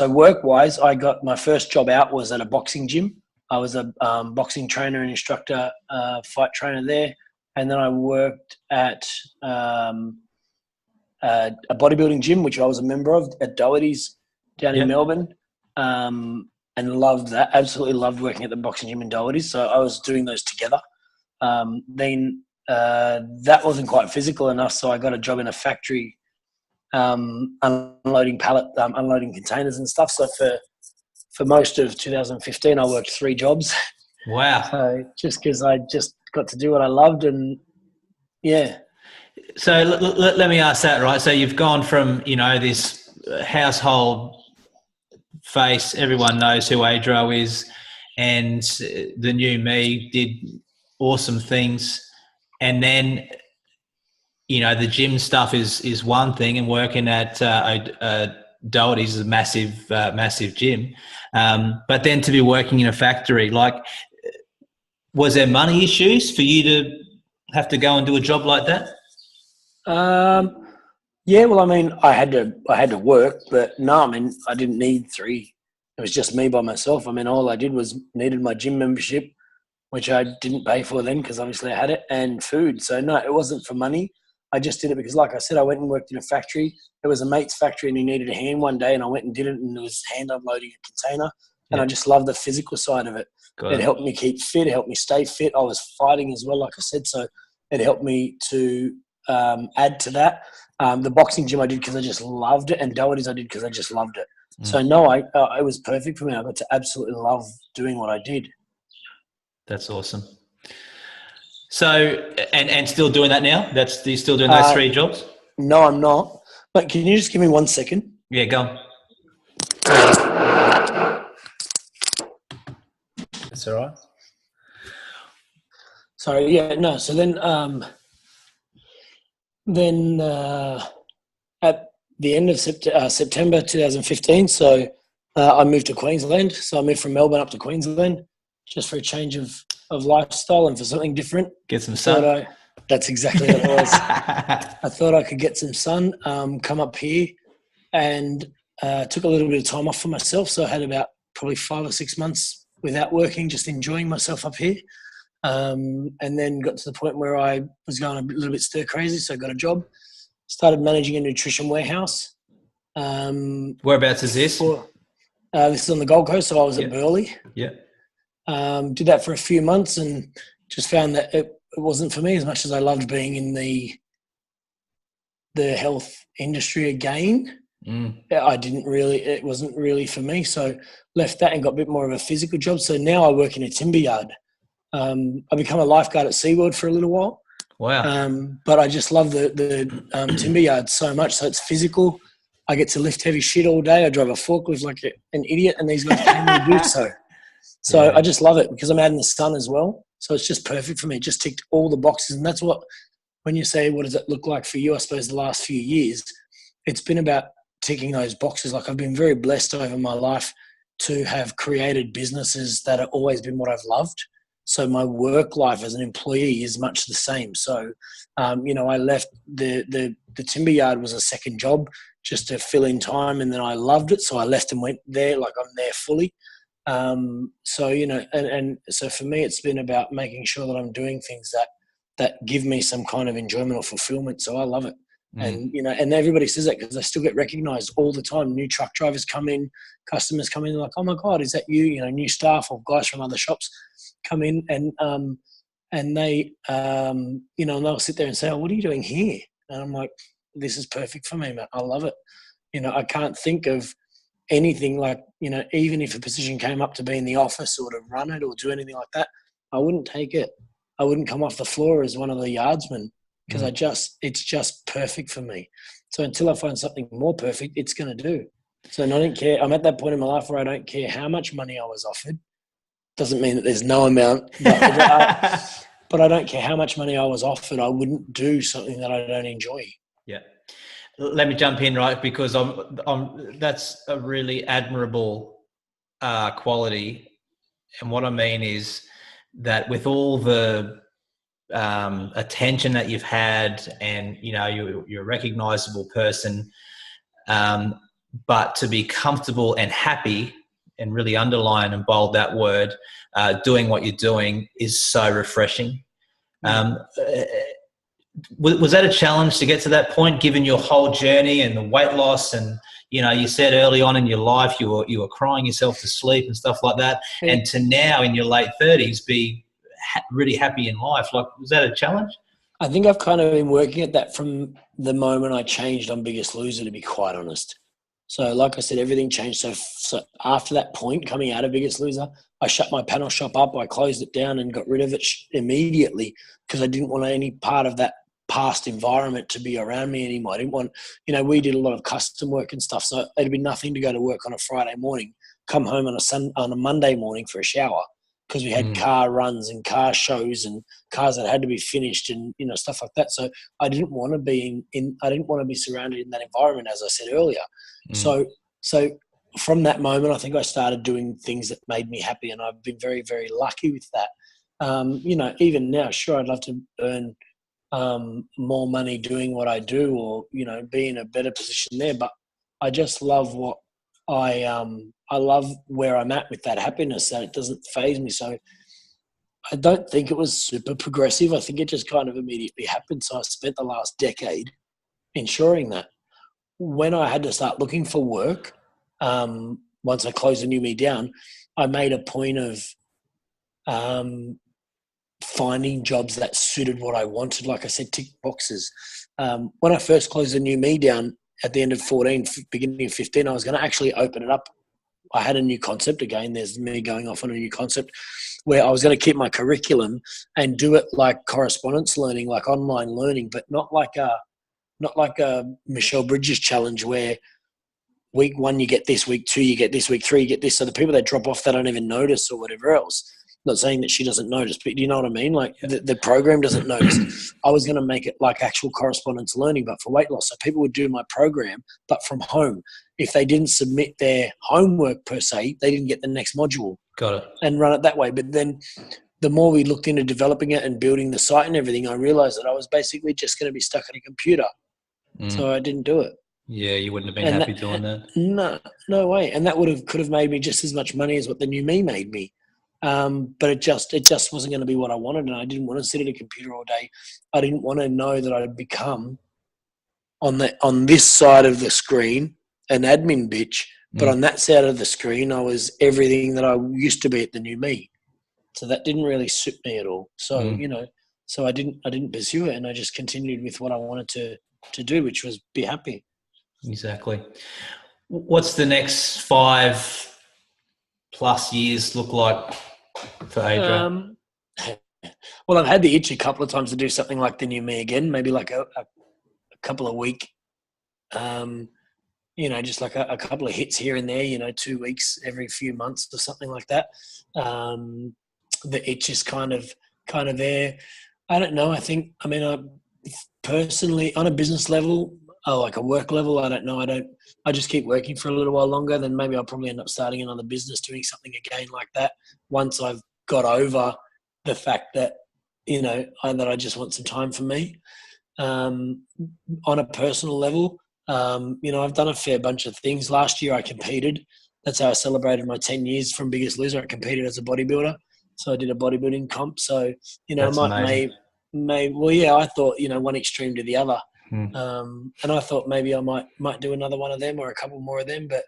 work-wise, I got my first job out was at a boxing gym. I was a boxing trainer and instructor, fight trainer there. And then I worked at a bodybuilding gym, which I was a member of at Doherty's down in Melbourne, and loved that. Absolutely loved working at the boxing gym in Doherty's. So I was doing those together. Then that wasn't quite physical enough, so I got a job in a factory unloading containers and stuff. So for most of 2015, I worked 3 jobs. Wow. So just because I just got to do what I loved, and yeah. So let me ask that, right? So you've gone from, this household face, everyone knows who Adro is, and the new me did awesome things. And then, the gym stuff is one thing, and working at Doherty's is a massive gym. But then to be working in a factory, like, was there money issues for you to have to go and do a job like that? Yeah, well, I mean, I had to work, but no, I mean, I didn't need 3. It was just me by myself. I mean, all I did was needed my gym membership, which I didn't pay for then because obviously I had it, and food. So no, it wasn't for money. I just did it because, like I said, I went and worked in a factory. It was a mate's factory and he needed a hand one day, and I went and did it, and it was hand unloading a container. And I just loved the physical side of it. It helped me keep fit. It helped me stay fit. I was fighting as well, like I said. So it helped me to add to that. The boxing gym I did because I just loved it, and Doherty's I did because I just loved it. So no, it was perfect for me. I got to absolutely love doing what I did. That's awesome. So, and still doing that now? You're still doing those 3 jobs? No, I'm not. But can you just give me 1 second? Yeah, go on. That's all right. Sorry, yeah, no. So then at the end of September 2015, so I moved to Queensland. So I moved from Melbourne up to Queensland just for a change of lifestyle and for something different. Get some sun. That's exactly what it was. I thought I could get some sun, come up here, and took a little bit of time off for myself. So I had about probably 5 or 6 months without working, just enjoying myself up here. And then got to the point where I was going a little bit stir crazy. So I got a job, started managing a nutrition warehouse. Whereabouts is this? This is on the Gold Coast. So I was at Burleigh. Yeah. Did that for a few months and just found that it wasn't for me as much as I loved being in the health industry again. It wasn't really for me. So left that and got a bit more of a physical job. So now I work in a timber yard. I become a lifeguard at SeaWorld for a little while. Wow. But I just love the timber yard so much. So it's physical. I get to lift heavy shit all day. I drive a forklift like an idiot, and these guys pay me to do so. So I just love it because I'm out in the sun as well. So it's just perfect for me. It just ticked all the boxes. And that's what, when you say, what does it look like for you? I suppose the last few years, it's been about ticking those boxes. Like, I've been very blessed over my life to have created businesses that have always been what I've loved. So my work life as an employee is much the same. So, I left the timber yard was a second job just to fill in time. And then I loved it. So I left and went there. Like, I'm there fully. So for me, it's been about making sure that I'm doing things that give me some kind of enjoyment or fulfillment. So I love it. And, you know, and everybody says that because I still get recognized all the time. New truck drivers come in, customers come in, like, oh my God, is that you? You know, new staff or guys from other shops come in and they, you know, and they'll sit there and say, oh, what are you doing here? And I'm like, this is perfect for me, man. I love it. You know, I can't think of anything like, you know, even if a position came up to be in the office or to run it or do anything like that, I wouldn't take it. I wouldn't come off the floor as one of the yardsmen because it's just perfect for me. So until I find something more perfect, it's going to do. So I don't care. I'm at that point in my life where I don't care how much money I was offered. Doesn't mean that there's no amount, but I don't care how much money I was offered. I wouldn't do something that I don't enjoy. Yeah. Let me jump in, right? Because that's a really admirable quality. And what I mean is that with all the attention that you've had and, you know, you're a recognizable person, but to be comfortable and happy and really underline and bold that word, doing what you're doing is so refreshing. Was that a challenge to get to that point, given your whole journey and the weight loss? And, you know, you said early on in your life you were crying yourself to sleep and stuff like that. Yeah. And to now in your late 30s be really happy in life. Like, was that a challenge? I think I've kind of been working at that from the moment I changed on Biggest Loser, to be quite honest. So like I said, everything changed. So after that point, coming out of Biggest Loser, I shut my panel shop up. I closed it down and got rid of it immediately because I didn't want any part of that past environment to be around me anymore. I didn't want, you know, we did a lot of custom work and stuff. So it'd be nothing to go to work on a Friday morning, come home on a Monday morning for a shower because we had car runs and car shows and cars that had to be finished and, you know, stuff like that. So I didn't want to be I didn't want to be surrounded in that environment, as I said earlier. So from that moment, I think I started doing things that made me happy, and I've been very, very lucky with that. You know, even now, sure, I'd love to earn more money doing what I do, or, you know, be in a better position there. But I just love what I love where I'm at with that happiness, that it doesn't faze me. So I don't think it was super progressive. I think it just kind of immediately happened. So I spent the last decade ensuring that when I had to start looking for work, once I closed the New Me down, I made a point of finding jobs that suited what I wanted. Like I said, tick boxes. When I first closed the New Me down at the end of 14, beginning of 15, I was going to actually open it up. I had a new concept again. There's me going off on a new concept where I was going to keep my curriculum and do it like correspondence learning, like online learning, but not like a Michelle Bridges challenge where week 1 you get this, week 2 you get this, week 3 you get this. So the people that drop off they don't even notice or whatever else. Not saying that she doesn't notice, but do you know what I mean? Like the program doesn't notice. I was going to make it like actual correspondence learning, but for weight loss. So people would do my program, but from home. If they didn't submit their homework per se, they didn't get the next module. Got it. And run it that way. But then the more we looked into developing it and building the site and everything, I realized that I was basically just going to be stuck at a computer. So I didn't do it. Yeah, you wouldn't have been happy doing that. No way. And that could have made me just as much money as what the New Me made me. But it just wasn't going to be what I wanted, and I didn't want to sit at a computer all day. I didn't want to know that I'd become on this side of the screen an admin bitch, but on that side of the screen I was everything that I used to be at the New Me. So that didn't really suit me at all. So you know, so I didn't pursue it, and I just continued with what I wanted to do, which was be happy. Exactly. What's the next 5+ years look like for Adro? Well, I've had the itch a couple of times to do something like the New Me again, maybe like a couple of week, you know, just like a couple of hits here and there, you know, 2 weeks every few months or something like that. The itch is kind of there. I don't know. I mean, I personally, on a business level, like a work level, I don't know. I just keep working for a little while longer, then maybe I'll probably end up starting another business, doing something again like that once I've got over the fact that, you know, that I just want some time for me. On a personal level, you know, I've done a fair bunch of things. Last year I competed. That's how I celebrated my 10 years from Biggest Loser. I competed as a bodybuilder. So I did a bodybuilding comp. So, you know, well, yeah, I thought, you know, one extreme to the other. And I thought maybe I might do another one of them or a couple more of them. But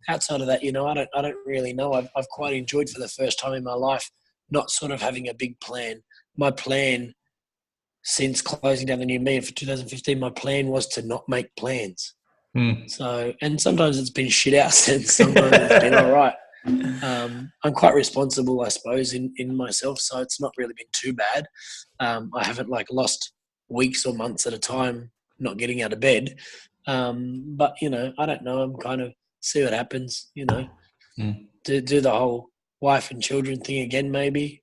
outside of that, I don't really know. I've quite enjoyed for the first time in my life not sort of having a big plan. My plan since closing down the New Me for 2015, my plan was to not make plans. So, and sometimes it's been shit out since. Sometimes it's been all right. I'm quite responsible, I suppose, in myself, so it's not really been too bad. I haven't lost weeks or months at a time not getting out of bed. But I don't know. I'm kind of see what happens. Do the whole wife and children thing again, maybe.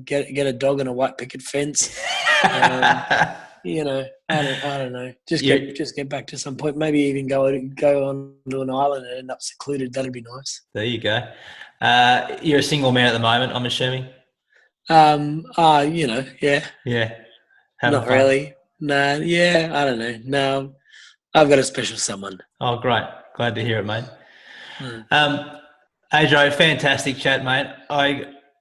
Get a dog and a white picket fence. I don't know. Just get back to some point. Maybe even go on to an island and end up secluded. That'd be nice. There you go. You're a single man at the moment, I'm assuming. Yeah. Yeah. Not fun. really. Nah. Yeah. I don't know. No, I've got a special someone. Oh, great. Glad to hear it, mate. Adro, fantastic chat, mate.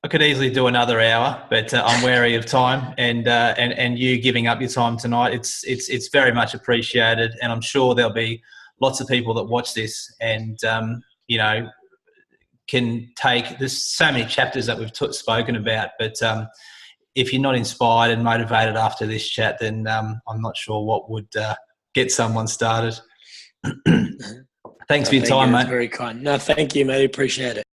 I could easily do another hour, but I'm wary of time, and you giving up your time tonight. It's very much appreciated, and I'm sure there'll be lots of people that watch this and can take. There's so many chapters that we've spoken about, but if you're not inspired and motivated after this chat, then I'm not sure what would get someone started. Thanks for your time, mate. Very kind. No, thank you, mate. Appreciate it.